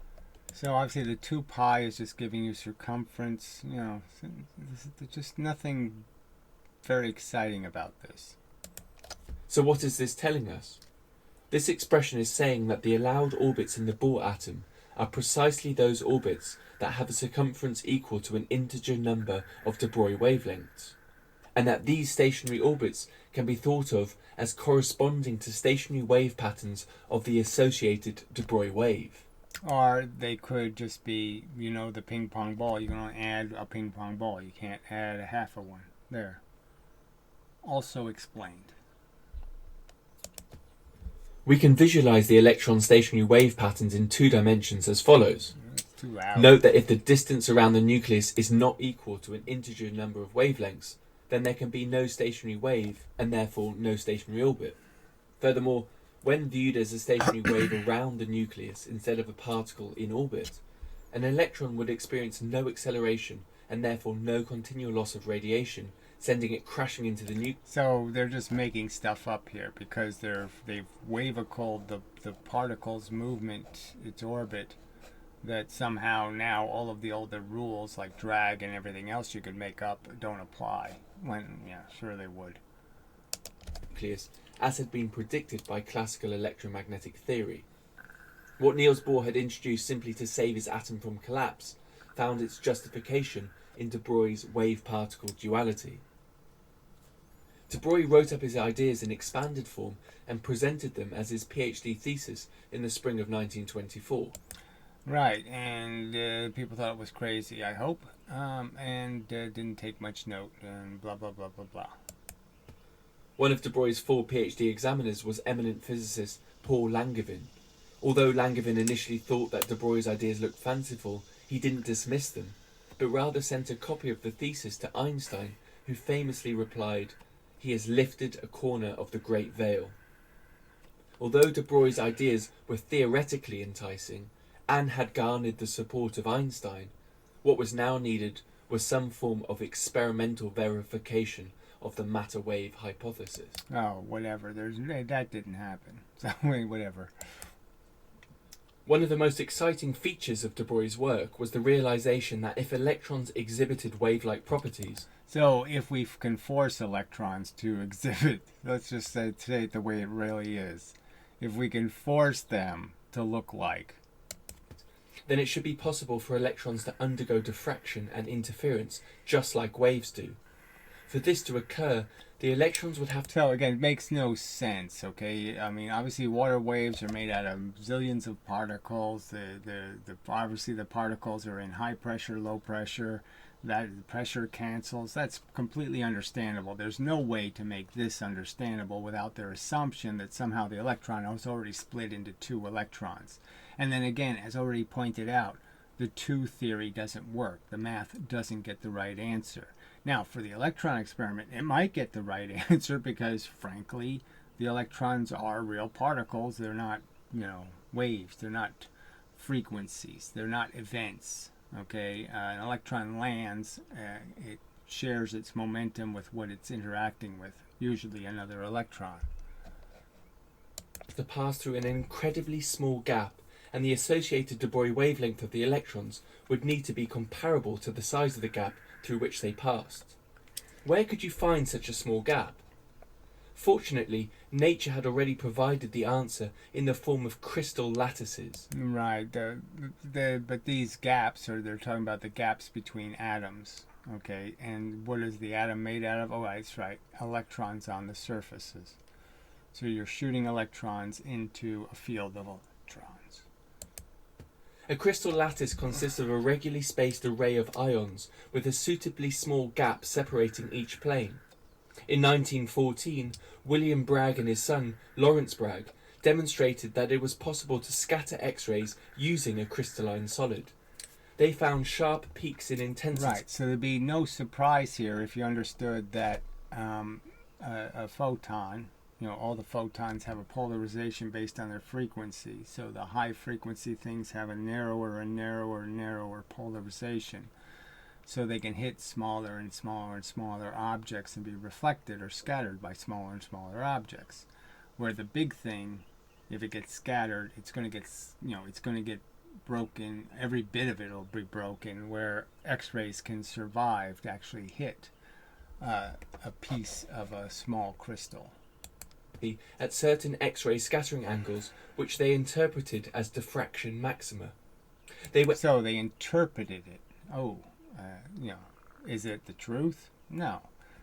So obviously the 2 pi is just giving you circumference. You know, there's just nothing very exciting about this. So what is this telling us? This expression is saying that the allowed orbits in the Bohr atom are precisely those orbits that have a circumference equal to an integer number of de Broglie wavelengths, and that these stationary orbits can be thought of as corresponding to stationary wave patterns of the associated de Broglie wave. Or they could just be, you know, the ping pong ball. You can only add a ping pong ball. You can't add a half of one. There. Also explained. We can visualize the electron stationary wave patterns in 2 dimensions as follows. It's too loud. Note that if the distance around the nucleus is not equal to an integer number of wavelengths, then there can be no stationary wave and therefore no stationary orbit. Furthermore, when viewed as a stationary wave around the nucleus instead of a particle in orbit, an electron would experience no acceleration and therefore no continual loss of radiation, sending it crashing into the nucleus. So they're just making stuff up here because they've wavicled the particle's movement, its orbit, that somehow now all of the older rules like drag and everything else you could make up don't apply. When, yeah, sure they would. Nucleus, as had been predicted by classical electromagnetic theory. What Niels Bohr had introduced simply to save his atom from collapse found its justification in de Broglie's wave-particle duality. De Broglie wrote up his ideas in expanded form and presented them as his PhD thesis in the spring of 1924. Right, and people thought it was crazy, I hope, and didn't take much note, and blah, blah, blah, blah, blah. One of de Broglie's 4 PhD examiners was eminent physicist Paul Langevin. Although Langevin initially thought that de Broglie's ideas looked fanciful, he didn't dismiss them, but rather sent a copy of the thesis to Einstein, who famously replied, "He has lifted a corner of the great veil." Although de Broglie's ideas were theoretically enticing and had garnered the support of Einstein, what was now needed was some form of experimental verification of the matter-wave hypothesis. Oh, whatever. That didn't happen. So, whatever. One of the most exciting features of de Broglie's work was the realization that if electrons exhibited wave-like properties... So, if we can force electrons to exhibit, let's just say it the way it really is, if we can force them to look like, then it should be possible for electrons to undergo diffraction and interference just like waves do. For this to occur, the electrons would have to... So again, it makes no sense, okay? I mean, obviously water waves are made out of zillions of particles. Obviously the particles are in high pressure, low pressure. That pressure cancels. That's completely understandable. There's no way to make this understandable without their assumption that somehow the electron is already split into 2 electrons. And then again, as already pointed out, the 2 theory doesn't work. The math doesn't get the right answer. Now, for the electron experiment, it might get the right answer because, frankly, the electrons are real particles. They're not, waves. They're not frequencies. They're not events. Okay, an electron lands, it shares its momentum with what it's interacting with, usually another electron. To pass through an incredibly small gap, and the associated de Broglie wavelength of the electrons would need to be comparable to the size of the gap through which they passed. Where could you find such a small gap? Fortunately, nature had already provided the answer in the form of crystal lattices. Right. But these gaps, or they're talking about the gaps between atoms. Okay. And what is the atom made out of? Oh, that's right. Electrons on the surfaces. So you're shooting electrons into a field of electrons. A crystal lattice consists of a regularly spaced array of ions with a suitably small gap separating each plane. In 1914, William Bragg and his son, Lawrence Bragg, demonstrated that it was possible to scatter X-rays using a crystalline solid. They found sharp peaks in intensity. Right, so there'd be no surprise here if you understood that a photon, all the photons have a polarization based on their frequency. So the high frequency things have a narrower and narrower and narrower polarization. So they can hit smaller and smaller and smaller objects and be reflected or scattered by smaller and smaller objects. Where the big thing, if it gets scattered, it's going to get broken. Every bit of it will be broken. Where X-rays can survive to actually hit a piece of a small crystal at certain X-ray scattering angles, which they interpreted as diffraction maxima. So they interpreted it. Is it the truth? No.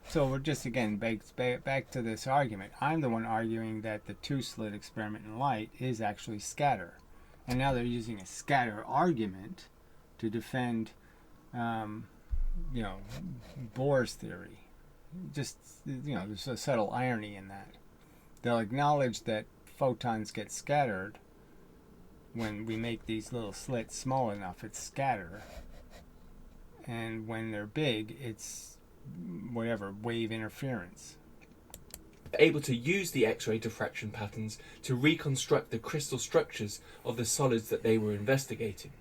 So we're just, again, back to this argument. I'm the one arguing that the two-slit experiment in light is actually scatter. And now they're using a scatter argument to defend, Bohr's theory. Just, there's a subtle irony in that. They'll acknowledge that photons get scattered when we make these little slits small enough, it's scatter. And when they're big, it's wave interference. Able to use the X-ray diffraction patterns to reconstruct the crystal structures of the solids that they were investigating.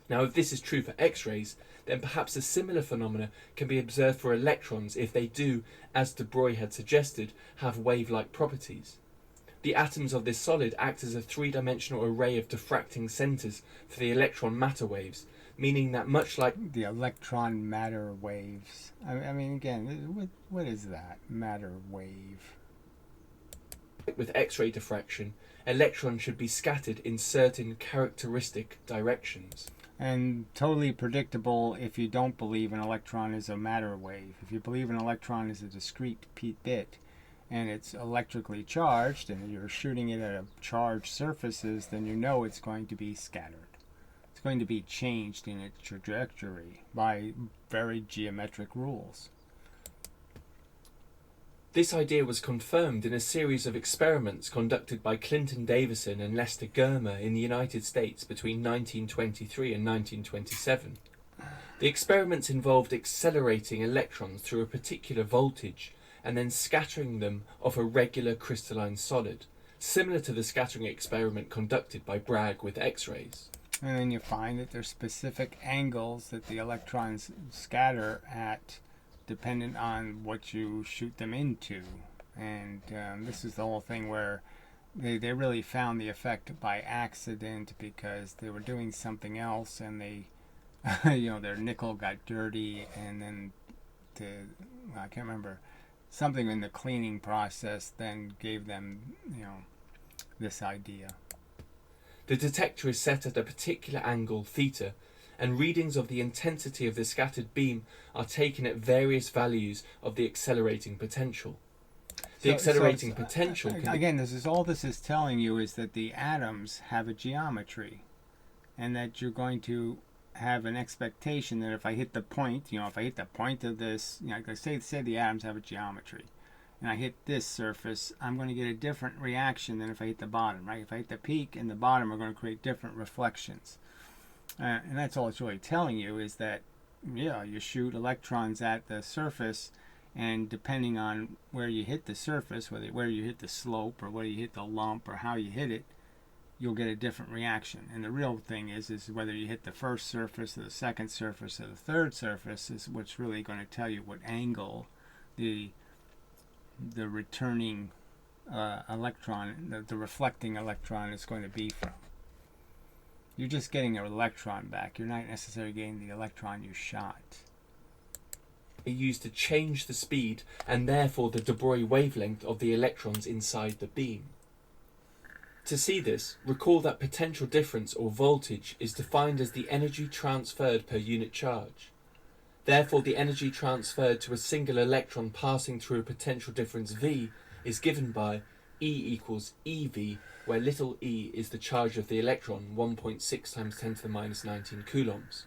Now, if this is true for X-rays, then perhaps a similar phenomena can be observed for electrons if they do, as de Broglie had suggested, have wave-like properties. The atoms of this solid act as a three-dimensional array of diffracting centers for the electron matter waves, meaning that much like the electron matter waves. I mean, again, what is that matter wave? With X-ray diffraction, electrons should be scattered in certain characteristic directions. And totally predictable if you don't believe an electron is a matter wave. If you believe an electron is a discrete bit and it's electrically charged and you're shooting it at charged surfaces, then you know it's going to be scattered. It's going to be changed in its trajectory by very geometric rules. This idea was confirmed in a series of experiments conducted by Clinton Davison and Lester Germer in the United States between 1923 and 1927. The experiments involved accelerating electrons through a particular voltage and then scattering them off a regular crystalline solid, similar to the scattering experiment conducted by Bragg with X-rays. And then you find that there's specific angles that the electrons scatter at, dependent on what you shoot them into. And this is the whole thing where they really found the effect by accident because they were doing something else and they, their nickel got dirty, and then I can't remember, something in the cleaning process then gave them, this idea. The detector is set at a particular angle, theta, and readings of the intensity of the scattered beam are taken at various values of the accelerating potential. The accelerating potential... Again, all this is telling you is that the atoms have a geometry, and that you're going to have an expectation that if I hit the point, if I hit the point of this, like say the atoms have a geometry, and I hit this surface, I'm going to get a different reaction than if I hit the bottom, right? If I hit the peak and the bottom are going to create different reflections. And that's all it's really telling you is that, you shoot electrons at the surface, and depending on where you hit the surface, where you hit the slope or where you hit the lump or how you hit it, you'll get a different reaction. And the real thing is whether you hit the first surface or the second surface or the third surface is what's really going to tell you what angle the returning electron, the reflecting electron is going to be from. You're just getting an electron back. You're not necessarily getting the electron you shot. used to change the speed and therefore the de Broglie wavelength of the electrons inside the beam. To see this, recall that potential difference or voltage is defined as the energy transferred per unit charge. Therefore, the energy transferred to a single electron passing through a potential difference V is given by E equals EV, where little e is the charge of the electron, 1.6 times 10 to the minus 19 coulombs.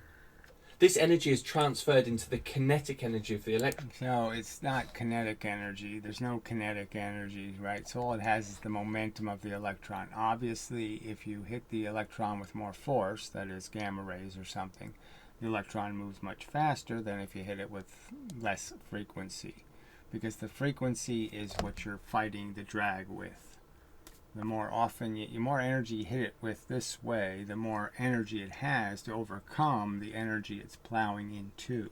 This energy is transferred into the kinetic energy of the electron. So it's not kinetic energy. There's no kinetic energy, right? So all it has is the momentum of the electron. Obviously, if you hit the electron with more force, that is gamma rays or something, the electron moves much faster than if you hit it with less frequency, because the frequency is what you're fighting the drag with. The more often the more energy you hit it with this way, the more energy it has to overcome the energy it's plowing into.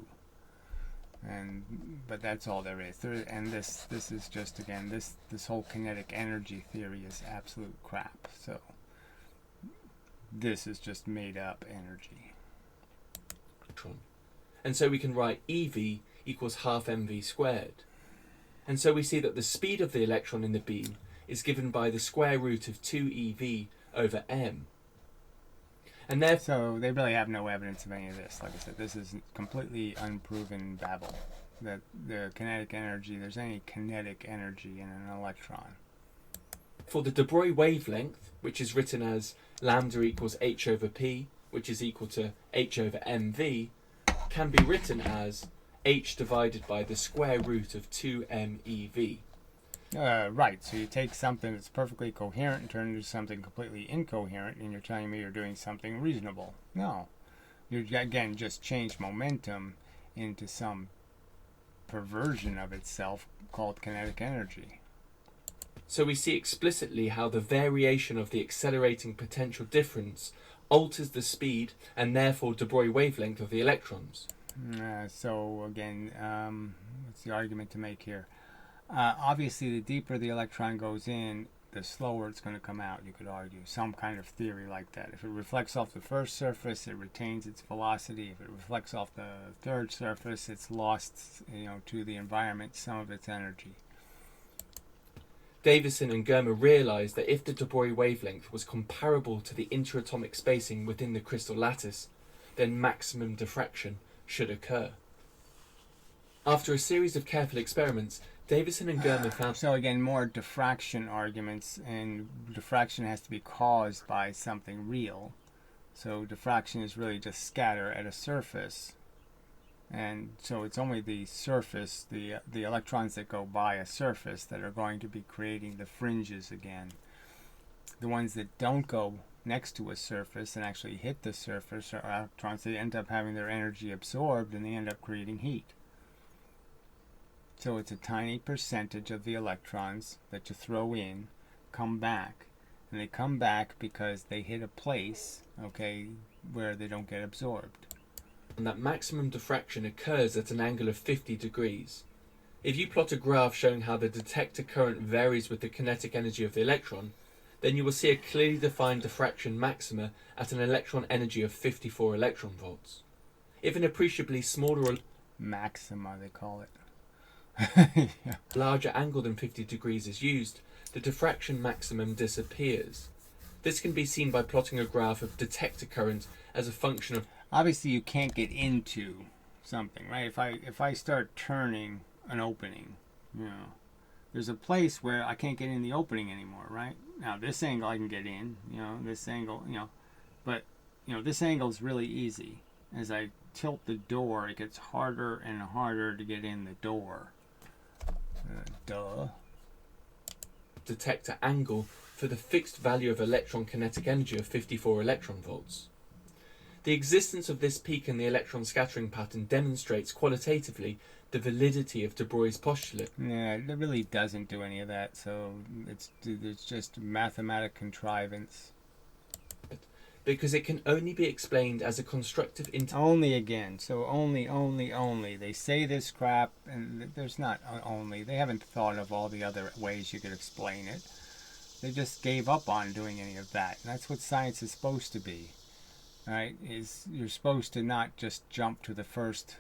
But that's all there is. And this is just, again, this whole kinetic energy theory is absolute crap. So this is just made up energy. And so we can write EV equals half mv squared. And so we see that the speed of the electron in the beam is given by the square root of 2ev over m. And therefore, so they really have no evidence of any of this. Like I said, this is completely unproven babble. That the kinetic energy, there's any kinetic energy in an electron. For the de Broglie wavelength, which is written as lambda equals h over p, which is equal to h over mv, can be written as h divided by the square root of 2mev. Right, so you take something that's perfectly coherent and turn it into something completely incoherent, and you're telling me you're doing something reasonable. No. You, again, just change momentum into some perversion of itself called kinetic energy. So we see explicitly how the variation of the accelerating potential difference alters the speed and therefore de Broglie wavelength of the electrons. So again, what's the argument to make here? Obviously, the deeper the electron goes in, the slower it's going to come out, you could argue. Some kind of theory like that. If it reflects off the first surface, it retains its velocity. If it reflects off the third surface, it's lost, to the environment some of its energy. Davison and Germer realized that if the de Broglie wavelength was comparable to the interatomic spacing within the crystal lattice, then maximum diffraction should occur. After a series of careful experiments, Davison and Germer found... So again, more diffraction arguments, and diffraction has to be caused by something real. So diffraction is really just scatter at a surface. And so it's only the surface, the electrons that go by a surface, that are going to be creating the fringes again. The ones that don't go next to a surface and actually hit the surface are electrons that end up having their energy absorbed, and they end up creating heat. So it's a tiny percentage of the electrons that you throw in come back. And they come back because they hit a place, where they don't get absorbed. And that maximum diffraction occurs at an angle of 50 degrees. If you plot a graph showing how the detector current varies with the kinetic energy of the electron, then you will see a clearly defined diffraction maxima at an electron energy of 54 electron volts. If an appreciably smaller... Maxima, they call it. Yeah. Larger angle than 50 degrees is used, the diffraction maximum disappears. This can be seen by plotting a graph of detector current as a function of... Obviously, you can't get into something, right? If I start turning an opening, there's a place where I can't get in the opening anymore, right? Now, this angle I can get in, this angle, but, this angle is really easy. As I tilt the door, it gets harder and harder to get in the door. Duh. Detector angle for the fixed value of electron kinetic energy of 54 electron volts. The existence of this peak in the electron scattering pattern demonstrates qualitatively the validity of de Broglie's postulate. Yeah, it really doesn't do any of that, so it's just mathematic contrivance. Because it can only be explained as a constructive Only again, so only. They say this crap, and there's not only. They haven't thought of all the other ways you could explain it. They just gave up on doing any of that. And that's what science is supposed to be. Right? Is you're supposed to not just jump to the first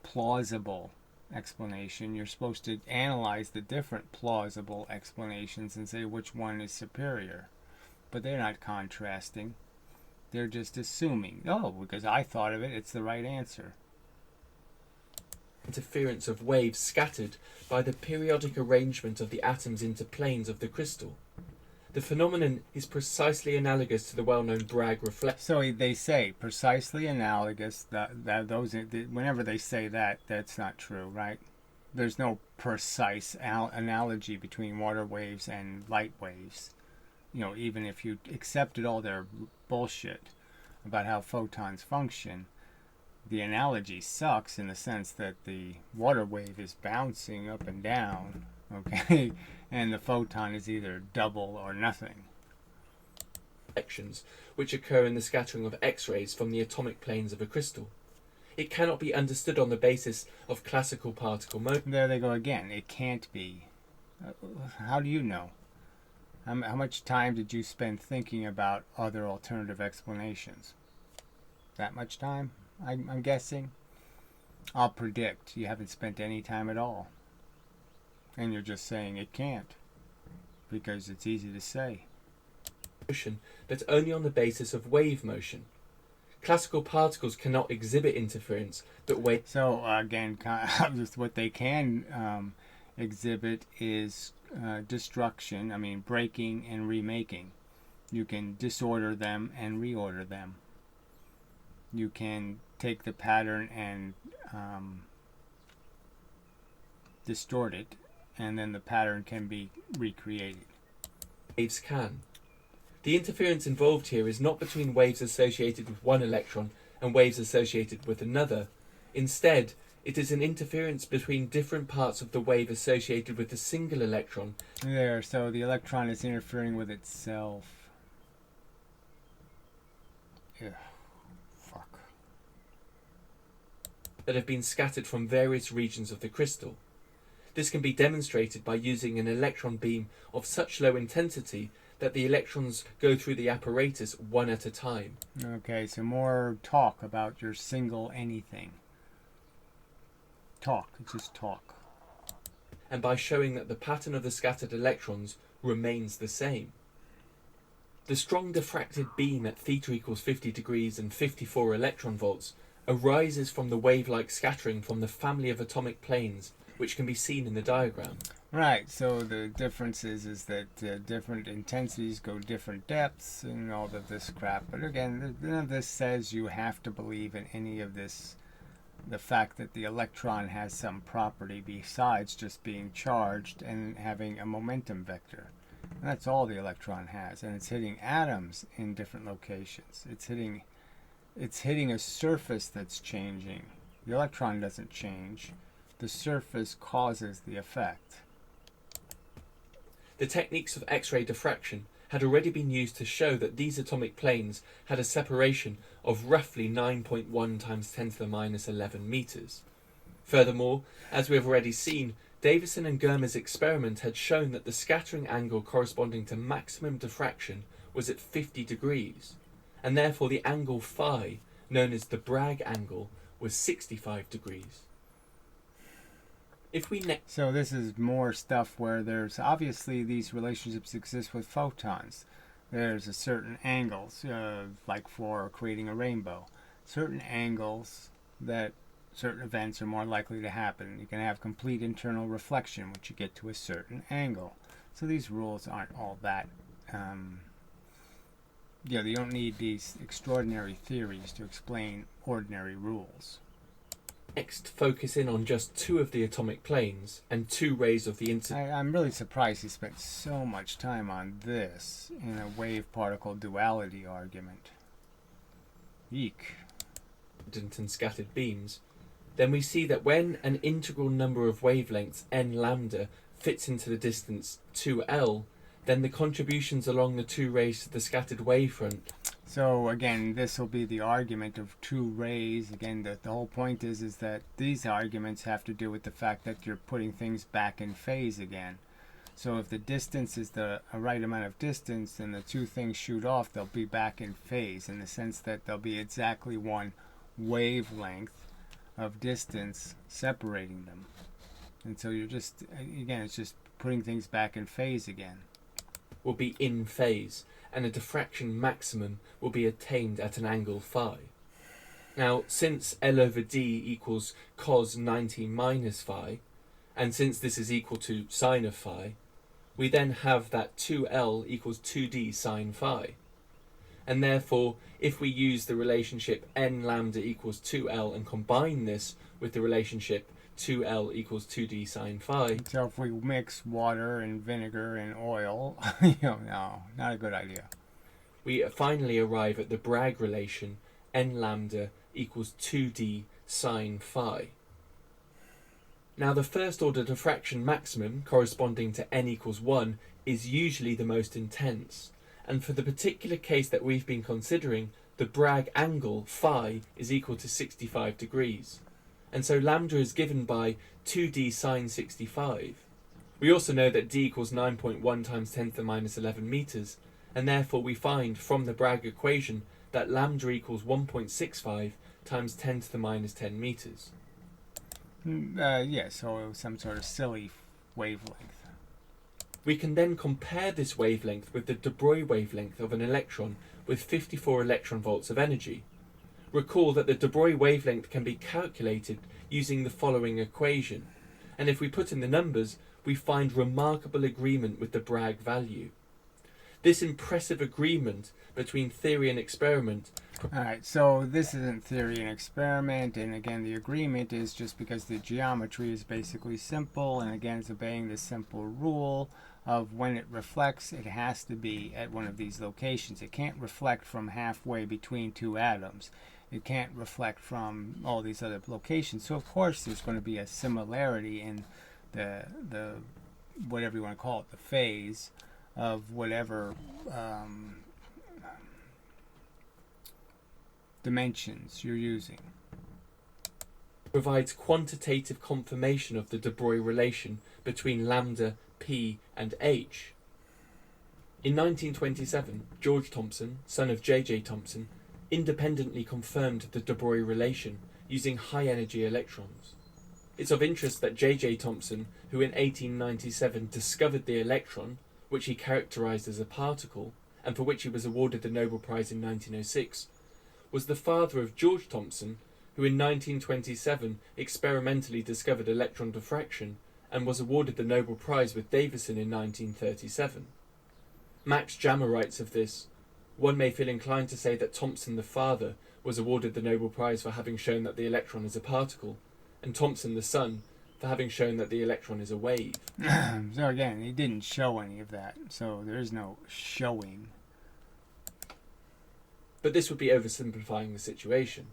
plausible explanation. You're supposed to analyze the different plausible explanations and say which one is superior. But they're not contrasting. They're just assuming, oh, because I thought of it, it's the right answer. Interference of waves scattered by the periodic arrangement of the atoms into planes of the crystal. The phenomenon is precisely analogous to the well-known Bragg reflection. So they say precisely analogous. Whenever they say that, that's not true, right? There's no precise analogy between water waves and light waves. You know, even if you accepted all their bullshit about how photons function, the analogy sucks in the sense that the water wave is bouncing up and down, okay, and the photon is either double or nothing. Reflections which occur in the scattering of X-rays from the atomic planes of a crystal. It cannot be understood on the basis of classical particle motion. There they go again. It can't be. How do you know? How much time did you spend thinking about other alternative explanations? That much time? I'm guessing. I'll predict you haven't spent any time at all. And you're just saying it can't. Because it's easy to say. Motion, but only on the basis of wave motion. Classical particles cannot exhibit interference, but wave. So again, what they can exhibit is destruction. I mean, breaking and remaking. You can disorder them and reorder them. You can take the pattern and distort it, and then the pattern can be recreated. Waves can. The interference involved here is not between waves associated with one electron and waves associated with another. Instead, it is an interference between different parts of the wave associated with a single electron. There, so the electron is interfering with itself. Yeah. Fuck. That have been scattered from various regions of the crystal. This can be demonstrated by using an electron beam of such low intensity that the electrons go through the apparatus one at a time. Okay, so more talk about your single anything. Talk, it's just talk. And by showing that the pattern of the scattered electrons remains the same. The strong diffracted beam at theta equals 50 degrees and 54 electron volts arises from the wave-like scattering from the family of atomic planes, which can be seen in the diagram. Right, so the difference is that different intensities go different depths and all of this crap. But again, none of this says you have to believe in any of this, the fact that the electron has some property besides just being charged and having a momentum vector. And that's all the electron has, and it's hitting atoms in different locations. It's hitting a surface that's changing. The electron doesn't change. The surface causes the effect. The techniques of X-ray diffraction had already been used to show that these atomic planes had a separation of roughly 9.1 times 10 to the minus 11 meters. Furthermore, as we have already seen, Davison and Germer's experiment had shown that the scattering angle corresponding to maximum diffraction was at 50 degrees, and therefore the angle phi, known as the Bragg angle, was 65 degrees. If we So this is more stuff where there's obviously these relationships exist with photons. There's a certain angles, like for creating a rainbow. Certain angles that certain events are more likely to happen. You can have complete internal reflection, which you get to a certain angle. So these rules aren't all that. You don't need these extraordinary theories to explain ordinary rules. next focus in on just two of the atomic planes and two rays of the incident. I'm really surprised he spent so much time on this in a wave-particle duality argument. Eek. And scattered beams, then we see that when an integral number of wavelengths n lambda fits into the distance 2l, then the contributions along the two rays to the scattered wavefront. So again, this will be the argument of two rays. Again, the whole point is that these arguments have to do with the fact that you're putting things back in phase again. So if the distance is a right amount of distance and the two things shoot off, they'll be back in phase in the sense that there'll be exactly one wavelength of distance separating them. And so you're just, again, it's just putting things back in phase again. Will be in phase, and a diffraction maximum will be attained at an angle phi. Now, since L over D equals cos 90 minus phi, and since this is equal to sine of phi, we then have that 2L equals 2D sine phi. And therefore, if we use the relationship n lambda equals 2L and combine this with the relationship 2L equals 2D sine phi. So if we mix water and vinegar and oil, no, not a good idea. We finally arrive at the Bragg relation n lambda equals 2D sine phi. Now the first order diffraction maximum, corresponding to n equals 1, is usually the most intense. And for the particular case that we've been considering, the Bragg angle phi is equal to 65 degrees. And so lambda is given by 2d sine 65. We also know that d equals 9.1 times 10 to the minus 11 meters, and therefore we find from the Bragg equation that lambda equals 1.65 times 10 to the minus 10 meters. Yeah, so it was some sort of silly wavelength. We can then compare this wavelength with the de Broglie wavelength of an electron with 54 electron volts of energy. Recall that the de Broglie wavelength can be calculated using the following equation, and if we put in the numbers, we find remarkable agreement with the Bragg value. This impressive agreement between theory and experiment. Alright, so this isn't theory and experiment, and again the agreement is just because the geometry is basically simple, and again it's obeying the simple rule of when it reflects, it has to be at one of these locations. It can't reflect from halfway between two atoms. It can't reflect from all these other locations. So of course there's going to be a similarity in the whatever you want to call it, the phase of whatever dimensions you're using. Provides quantitative confirmation of the de Broglie relation between lambda, p and h. In 1927, George Thomson, son of J.J. Thomson, independently confirmed the de Broglie relation using high-energy electrons. It's of interest that J.J. Thomson, who in 1897 discovered the electron, which he characterized as a particle, and for which he was awarded the Nobel Prize in 1906, was the father of George Thomson, who in 1927 experimentally discovered electron diffraction and was awarded the Nobel Prize with Davison in 1937. Max Jammer writes of this, "One may feel inclined to say that Thomson the father was awarded the Nobel Prize for having shown that the electron is a particle, and Thomson the son for having shown that the electron is a wave." So again, he didn't show any of that, so there is no showing. But this would be oversimplifying the situation.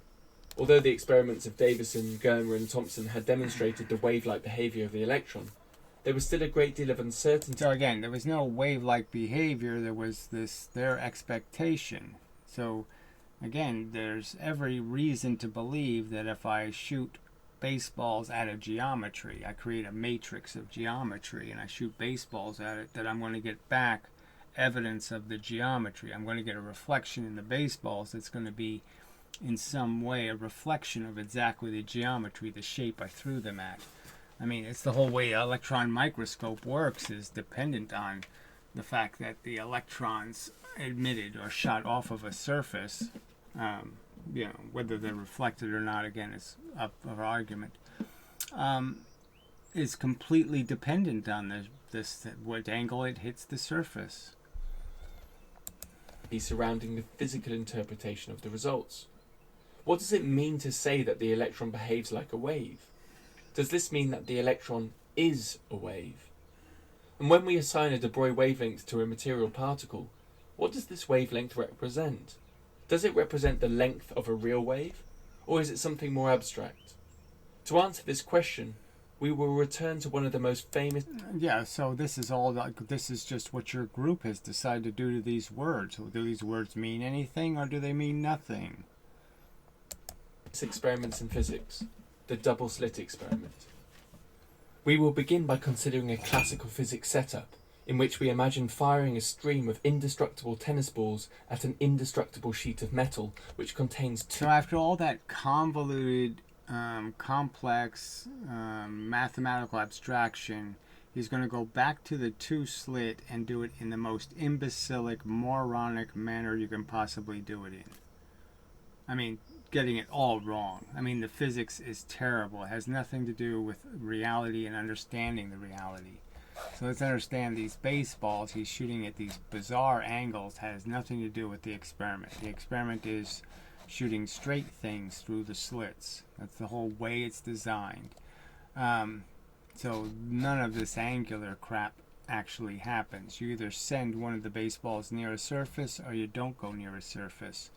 Although the experiments of Davison-Germer and Thomson had demonstrated the wave-like behaviour of the electron, there was still a great deal of uncertainty. So again, there was no wave-like behavior, there was their expectation. So again, there's every reason to believe that if I shoot baseballs at a geometry, I create a matrix of geometry and I shoot baseballs at it, that I'm going to get back evidence of the geometry. I'm going to get a reflection in the baseballs that's going to be in some way a reflection of exactly the geometry, the shape I threw them at. I mean, it's the whole way an electron microscope works is dependent on the fact that the electrons emitted or shot off of a surface, whether they're reflected or not, again, is up for argument, is completely dependent on what angle it hits the surface. Surrounding the physical interpretation of the results. What does it mean to say that the electron behaves like a wave? Does this mean that the electron is a wave? And when we assign a de Broglie wavelength to a material particle, what does this wavelength represent? Does it represent the length of a real wave, or is it something more abstract? To answer this question, we will return to one of the most famous... Yeah, so this is just what your group has decided to do to these words. Do these words mean anything, or do they mean nothing? Experiments in physics, the double slit experiment. We will begin by considering a classical physics setup, in which we imagine firing a stream of indestructible tennis balls at an indestructible sheet of metal, which contains two... So after all that convoluted complex mathematical abstraction, he's going to go back to the two slit and do it in the most imbecilic, moronic manner you can possibly do it in. I mean, getting it all wrong. I mean, the physics is terrible. It has nothing to do with reality and understanding the reality. So let's understand these baseballs he's shooting at these bizarre angles has nothing to do with the experiment. The experiment is shooting straight things through the slits. That's the whole way it's designed. So none of this angular crap actually happens. You either send one of the baseballs near a surface or you don't go near a surface.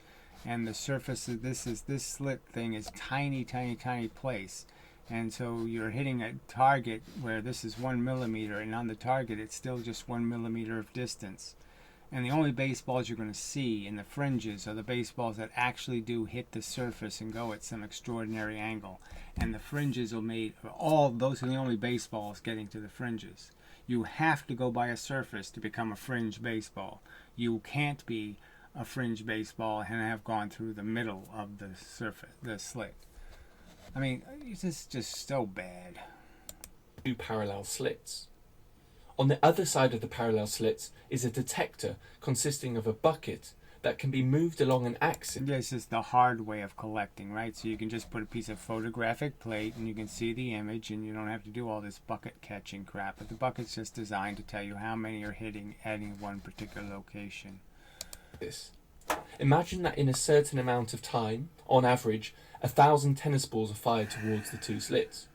And the surface of this slit thing is tiny, tiny, tiny place. And so you're hitting a target where this is 1 millimeter, and on the target it's still just 1 millimeter of distance. And the only baseballs you're going to see in the fringes are the baseballs that actually do hit the surface and go at some extraordinary angle. And the fringes are made, those are the only baseballs getting to the fringes. You have to go by a surface to become a fringe baseball. You can't be a fringe baseball and have gone through the middle of the surface, the slit. I mean, it's just so bad. Two parallel slits. On the other side of the parallel slits is a detector consisting of a bucket that can be moved along an axis. This is the hard way of collecting, right? So you can just put a piece of photographic plate and you can see the image and you don't have to do all this bucket catching crap. But the bucket's just designed to tell you how many are hitting at one particular location. Imagine that in a certain amount of time, on average, 1,000 tennis balls are fired towards the two slits.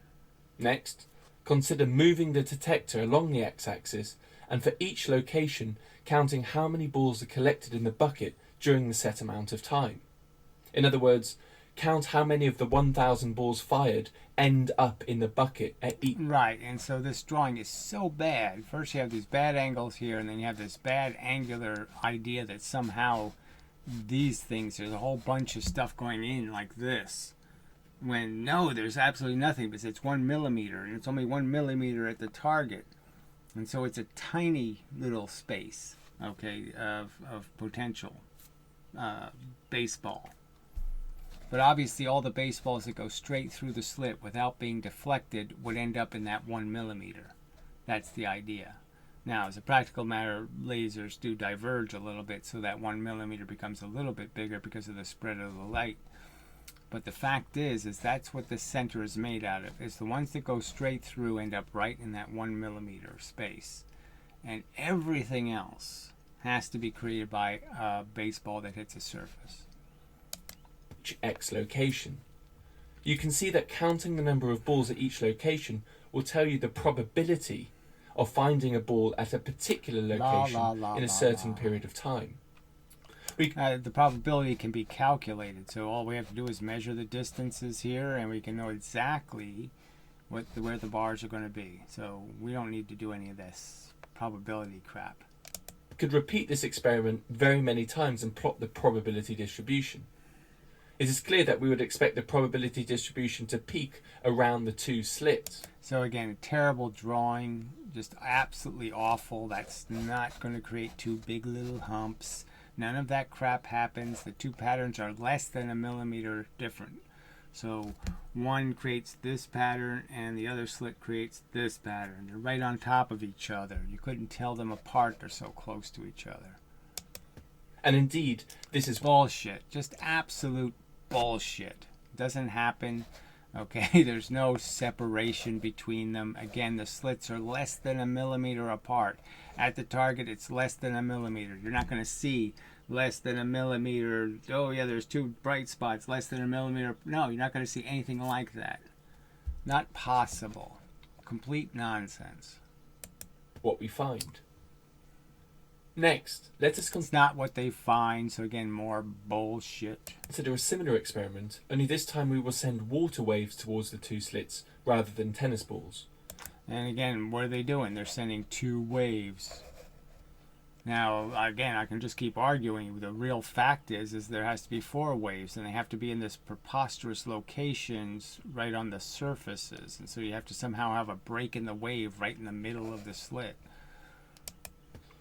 Next, consider moving the detector along the x-axis and for each location counting how many balls are collected in the bucket during the set amount of time. In other words, count how many of the 1,000 balls fired end up in the bucket at each. Right, and so this drawing is so bad. First you have these bad angles here, and then you have this bad angular idea that somehow these things, there's a whole bunch of stuff going in like this. When no, there's absolutely nothing because it's 1 millimeter, and it's only 1 millimeter at the target. And so it's a tiny little space, okay, of potential baseball. But obviously all the baseballs that go straight through the slit without being deflected would end up in that 1 millimeter. That's the idea. Now, as a practical matter, lasers do diverge a little bit, so that 1 millimeter becomes a little bit bigger because of the spread of the light. But the fact is that's what the center is made out of. It's the ones that go straight through end up right in that 1 millimeter space. And everything else has to be created by a baseball that hits a surface. X location. You can see that counting the number of balls at each location will tell you the probability of finding a ball at a particular location in a certain period of time. The probability can be calculated, so all we have to do is measure the distances here and we can know exactly where the bars are going to be. So we don't need to do any of this probability crap. We could repeat this experiment very many times and plot the probability distribution. It is clear that we would expect the probability distribution to peak around the two slits. So again, a terrible drawing, just absolutely awful. That's not going to create two big little humps. None of that crap happens. The two patterns are less than a millimeter different. So one creates this pattern and the other slit creates this pattern. They're right on top of each other. You couldn't tell them apart. They're so close to each other. And indeed, this is bullshit. Just absolute bullshit. Doesn't happen. Okay, there's no separation between them. Again, the slits are less than a millimeter apart. At the target, it's less than a millimeter. You're not going to see less than a millimeter. Oh yeah, there's two bright spots, less than a millimeter. No, you're not going to see anything like that. Not possible. Complete nonsense. What we find. Next, let us It's not what they find, so again, more bullshit. consider a similar experiment, only this time we will send water waves towards the two slits rather than tennis balls. And again, what are they doing? They're sending two waves. Now, again, I can just keep arguing. The real fact is there has to be 4 waves, and they have to be in this preposterous locations right on the surfaces. And so you have to somehow have a break in the wave right in the middle of the slit.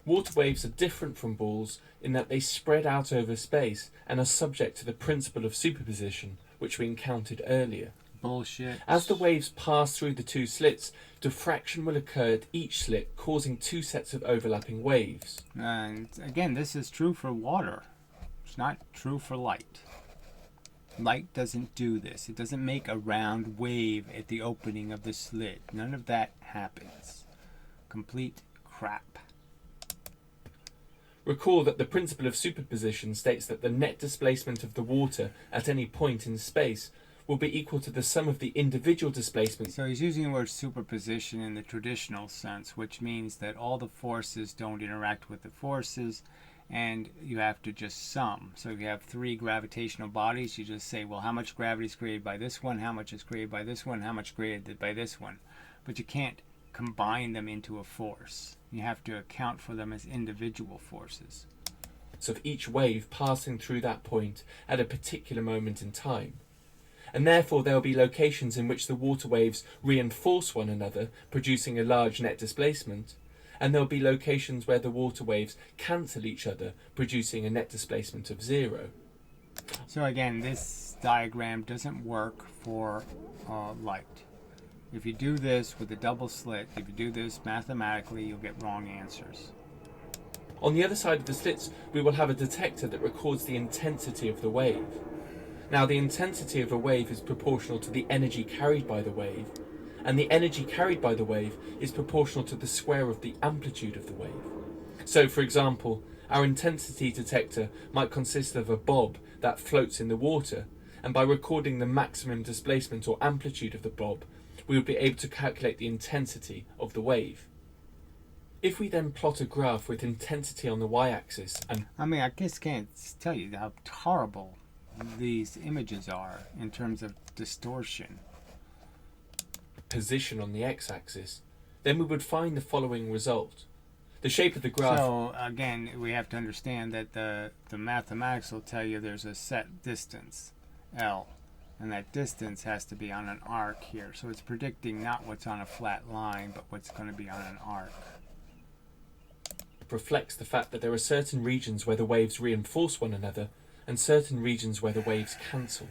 Water waves are different from balls in that they spread out over space and are subject to the principle of superposition, which we encountered earlier. bullshit. As the waves pass through the two slits, diffraction will occur at each slit, causing two sets of overlapping waves. And again, this is true for water. It's not true for light. Light doesn't do this. It doesn't make a round wave at the opening of the slit. None of that happens. Complete crap. Recall that the principle of superposition states that the net displacement of the water at any point in space will be equal to the sum of the individual displacements. So he's using the word superposition in the traditional sense, which means that all the forces don't interact with the forces, and you have to just sum. So if you have three gravitational bodies, you just say, well, how much gravity is created by this one, how much is created by this one, how much created by this one. But you can't combine them into a force. You have to account for them as individual forces. Of each wave passing through that point at a particular moment in time. And therefore there will be locations in which the water waves reinforce one another, producing a large net displacement, and there will be locations where the water waves cancel each other, producing a net displacement of 0. So again, this diagram doesn't work for light. If you do this with a double slit, if you do this mathematically, you'll get wrong answers. On the other side of the slits, we will have a detector that records the intensity of the wave. Now, the intensity of a wave is proportional to the energy carried by the wave, and the energy carried by the wave is proportional to the square of the amplitude of the wave. So, for example, our intensity detector might consist of a bob that floats in the water, and by recording the maximum displacement or amplitude of the bob, we would be able to calculate the intensity of the wave. If we then plot a graph with intensity on the y-axis and... I just can't tell you how horrible these images are in terms of distortion. ...position on the x-axis, then we would find the following result. The shape of the graph... So, again, we have to understand that the mathematics will tell you there's a set distance, L. And that distance has to be on an arc here. So it's predicting not what's on a flat line, but what's going to be on an arc. Reflects the fact that there are certain regions where the waves reinforce one another and certain regions where the waves cancel.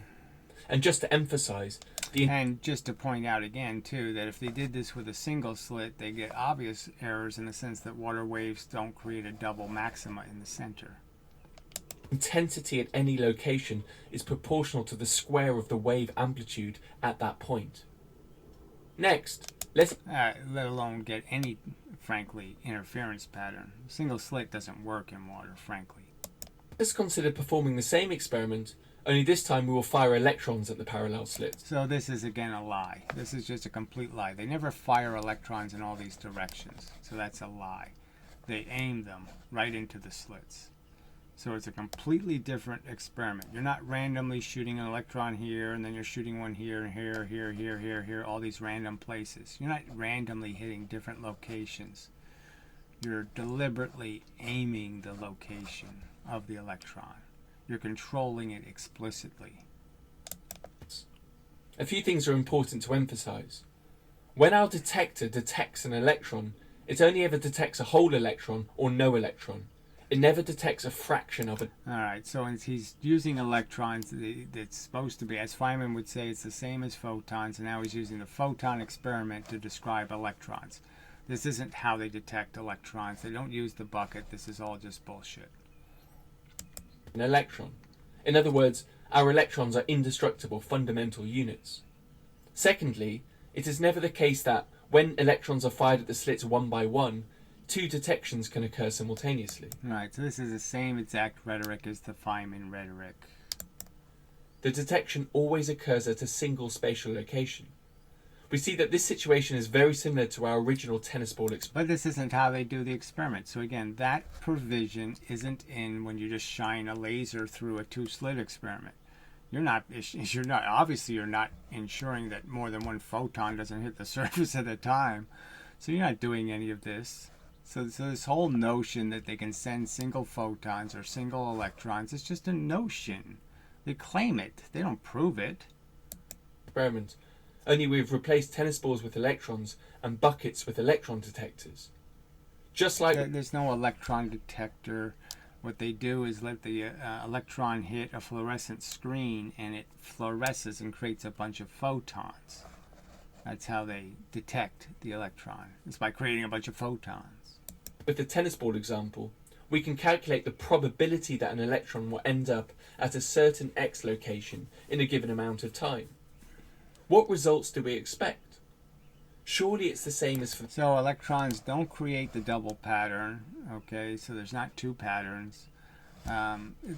And just to emphasize... And just to point out again, too, that if they did this with a single slit, they get obvious errors in the sense that water waves don't create a double maxima in the center. Intensity at any location is proportional to the square of the wave amplitude at that point. Next, let's... let alone get any, frankly, interference pattern. A single slit doesn't work in water, frankly. Let's consider performing the same experiment, only this time we will fire electrons at the parallel slit. So this is again a lie. This is just a complete lie. They never fire electrons in all these directions, so that's a lie. They aim them right into the slits. So it's a completely different experiment. You're not randomly shooting an electron here, and then you're shooting one here, and here, here, here, here, here, all these random places. You're not randomly hitting different locations. You're deliberately aiming the location of the electron. You're controlling it explicitly. A few things are important to emphasize. When our detector detects an electron, it only ever detects a whole electron or no electron. It never detects a fraction of it. Alright, so he's using electrons that's supposed to be, as Feynman would say, it's the same as photons, and now he's using the photon experiment to describe electrons. This isn't how they detect electrons. They don't use the bucket. This is all just bullshit. An electron. In other words, our electrons are indestructible fundamental units. Secondly, it is never the case that when electrons are fired at the slits one by one, two detections can occur simultaneously. Right, so this is the same exact rhetoric as the Feynman rhetoric. The detection always occurs at a single spatial location. We see that this situation is very similar to our original tennis ball experiment. But this isn't how they do the experiment. So again, that provision isn't in when you just shine a laser through a two-slit experiment. You're not ensuring that more than one photon doesn't hit the surface at a time. So you're not doing any of this. So this whole notion that they can send single photons or single electrons is just a notion. They claim it. They don't prove it. Experiment. Only we've replaced tennis balls with electrons and buckets with electron detectors. Just like... There's no electron detector What they do is let the electron hit a fluorescent screen, and it fluoresces and creates a bunch of photons. That's how they detect the electron. It's by creating a bunch of photons. With the tennis ball example, we can calculate the probability that an electron will end up at a certain x location in a given amount of time. What results do we expect? Surely it's the same as for... So electrons don't create the double pattern, okay? So there's not two patterns.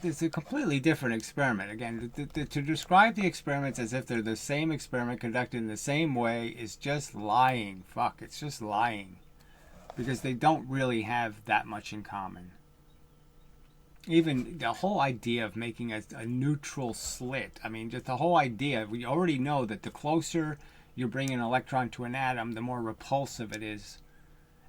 It's a completely different experiment. Again, to describe the experiments as if they're the same experiment conducted in the same way is just lying. Fuck, it's just lying. Because they don't really have that much in common. Even the whole idea of making a neutral slit, I mean, just the whole idea, we already know that the closer you bring an electron to an atom, the more repulsive it is.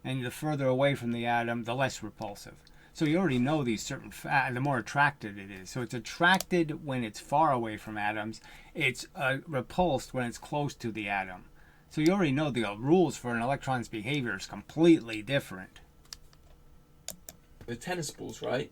And the further away from the atom, the less repulsive. So you already know these certain the more attracted it is. So it's attracted when it's far away from atoms. It's repulsed when it's close to the atom. So you already know the rules for an electron's behavior is completely different. The tennis balls, right?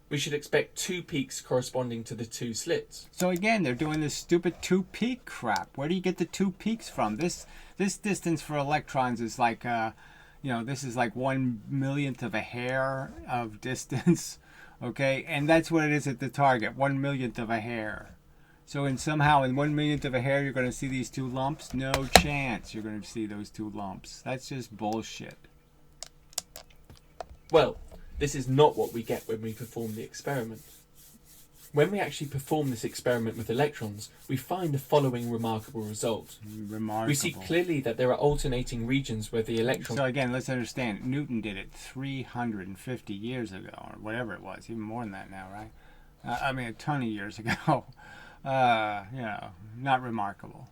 We should expect two peaks corresponding to the two slits. So again, they're doing this stupid two-peak crap. Where do you get the two peaks from? This distance for electrons is like, this is like 1/millionth of a hair of distance, okay? And that's what it is at the target, 1/millionth of a hair. So somehow in 1/millionth of a hair, you're going to see these two lumps? No chance you're going to see those two lumps. That's just bullshit. Well, this is not what we get when we perform the experiment. When we actually perform this experiment with electrons, we find the following remarkable result. Remarkable. We see clearly that there are alternating regions where the electron... So again, let's understand, Newton did it 350 years ago, or whatever it was, even more than that now, right? A ton of years ago. Not remarkable.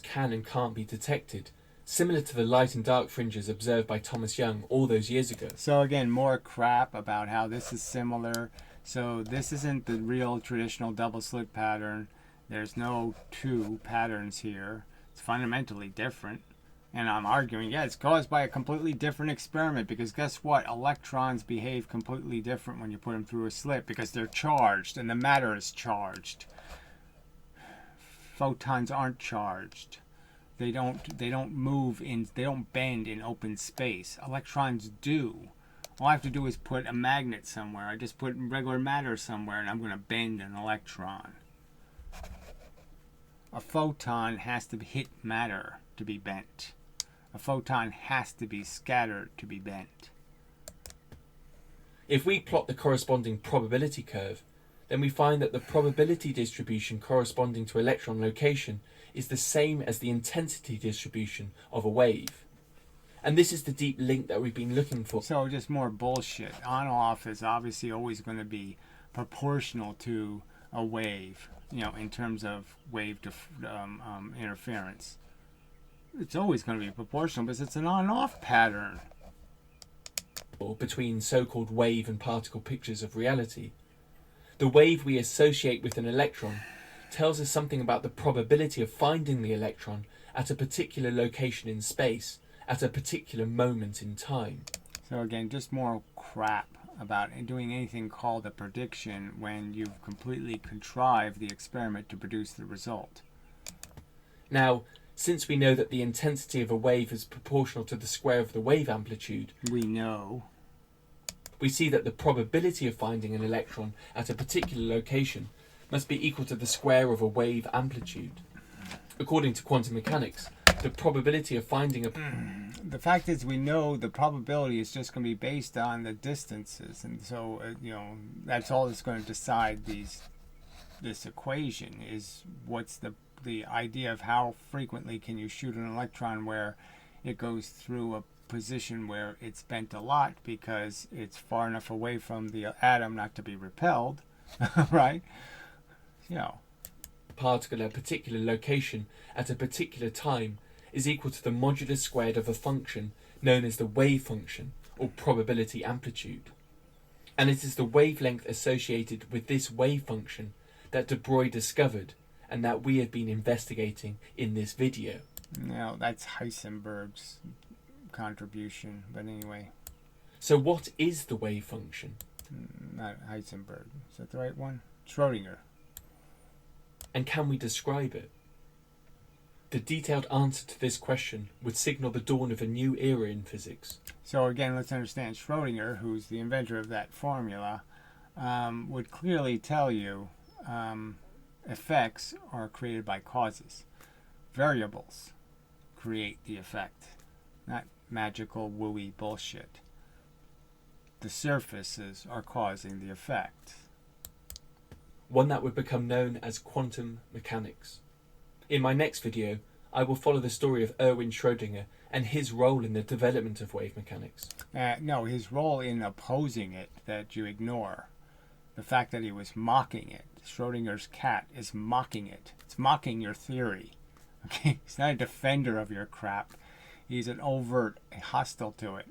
...can and can't be detected, similar to the light and dark fringes observed by Thomas Young all those years ago. So again, more crap about how this is similar. So this isn't the real traditional double slit pattern. There's no two patterns here. It's fundamentally different. And I'm arguing, it's caused by a completely different experiment, because guess what? Electrons behave completely different when you put them through a slit, because they're charged and the matter is charged. Photons aren't charged. They don't move they don't bend in open space. Electrons do. All I have to do is put a magnet somewhere. I just put regular matter somewhere and I'm going to bend an electron. A photon has to hit matter to be bent. A photon has to be scattered to be bent. If we plot the corresponding probability curve, then we find that the probability distribution corresponding to electron location is the same as the intensity distribution of a wave. And this is the deep link that we've been looking for. So just more bullshit. On-off is obviously always going to be proportional to a wave, in terms of wave interference. It's always going to be proportional because it's an on-off pattern. Between so-called wave and particle pictures of reality. The wave we associate with an electron tells us something about the probability of finding the electron at a particular location in space at a particular moment in time. So again, just more crap about doing anything called a prediction when you've completely contrived the experiment to produce the result. Now, since we know that the intensity of a wave is proportional to the square of the wave amplitude, we see that the probability of finding an electron at a particular location must be equal to the square of a wave amplitude. According to quantum mechanics, the probability of finding a... The fact is, we know the probability is just going to be based on the distances, and so that's all that's going to decide this equation is what's the idea of how frequently can you shoot an electron where it goes through a position where it's bent a lot because it's far enough away from the atom not to be repelled, right? Particle at a particular location at a particular time is equal to the modulus squared of a function known as the wave function, or probability amplitude. And it is the wavelength associated with this wave function that de Broglie discovered and that we have been investigating in this video. Now, that's Heisenberg's contribution, but anyway. So what is the wave function? Not Heisenberg. Is that the right one? Schrodinger. And can we describe it? The detailed answer to this question would signal the dawn of a new era in physics. So again, let's understand Schrodinger, who's the inventor of that formula, would clearly tell you effects are created by causes. Variables create the effect, not magical wooey bullshit. The surfaces are causing the effect. One that would become known as quantum mechanics. In my next video, I will follow the story of Erwin Schrödinger and his role in the development of wave mechanics. No, his role in opposing it that you ignore. The fact that he was mocking it. Schrödinger's cat is mocking it. It's mocking your theory. Okay, he's not a defender of your crap. He's an overt hostile to it.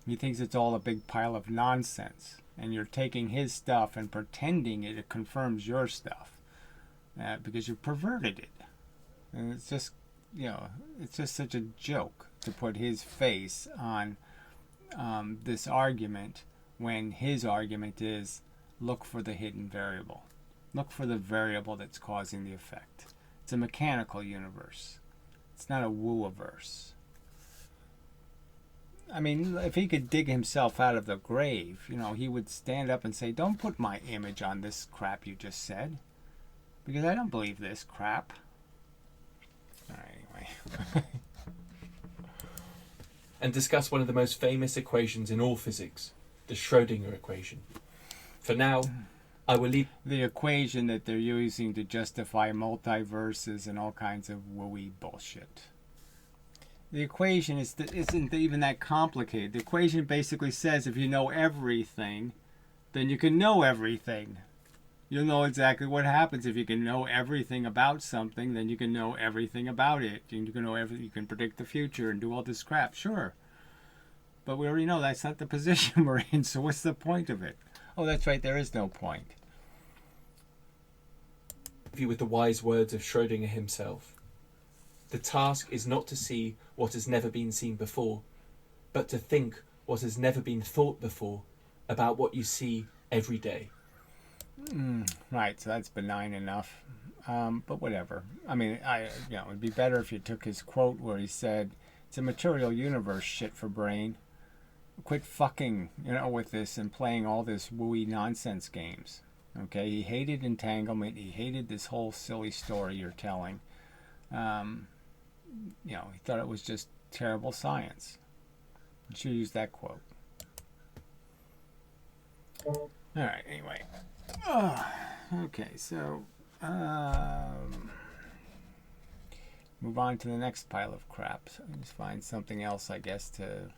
He thinks it's all a big pile of nonsense. And you're taking his stuff and pretending it confirms your stuff. Because you perverted it. And it's just, it's just such a joke to put his face on this argument when his argument is look for the hidden variable. Look for the variable that's causing the effect. It's a mechanical universe. It's not a woo-averse. I mean, if he could dig himself out of the grave, he would stand up and say, don't put my image on this crap you just said. Because I don't believe this crap. All right, anyway. And discuss one of the most famous equations in all physics, the Schrödinger equation. For now, I will leave the equation that they're using to justify multiverses and all kinds of wooey bullshit. The equation isn't even that complicated. The equation basically says if you know everything, then you can know everything. You'll know exactly what happens. If you can know everything about something, then you can know everything about it. You can know everything. You can predict the future and do all this crap. Sure. But we already know that's not the position we're in, so what's the point of it? Oh, that's right, there is no point. With the wise words of Schrödinger himself. The task is not to see what has never been seen before, but to think what has never been thought before about what you see every day. Right, so that's benign enough. But whatever. I mean, it'd be better if you took his quote where he said, it's a material universe, shit for brain. Quit fucking, with this and playing all this wooey nonsense games. Okay, he hated entanglement. He hated this whole silly story you're telling. He thought it was just terrible science. You should use that quote. All right, anyway. Okay, so move on to the next pile of crap. So just find something else, I guess, to...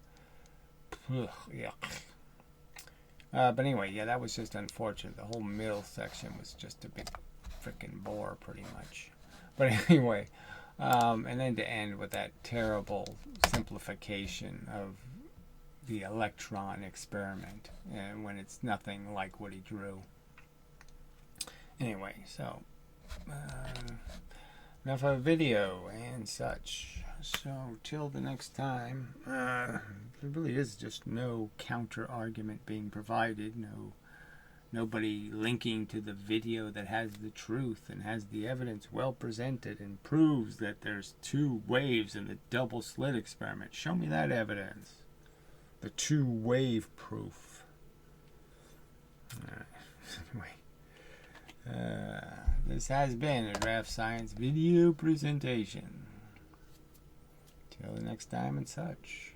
but anyway, yeah, that was just unfortunate. The whole middle section was just a big frickin' bore, pretty much. But anyway, and then to end with that terrible simplification of the electron experiment, and when it's nothing like what he drew. Anyway, so enough of video and such. So till the next time, there really is just no counter argument being provided. Nobody linking to the video that has the truth and has the evidence well presented and proves that there's two waves in the double slit experiment. Show me that evidence. The two wave proof. Anyway. This has been a DraftScience video presentation. Till the next time and such.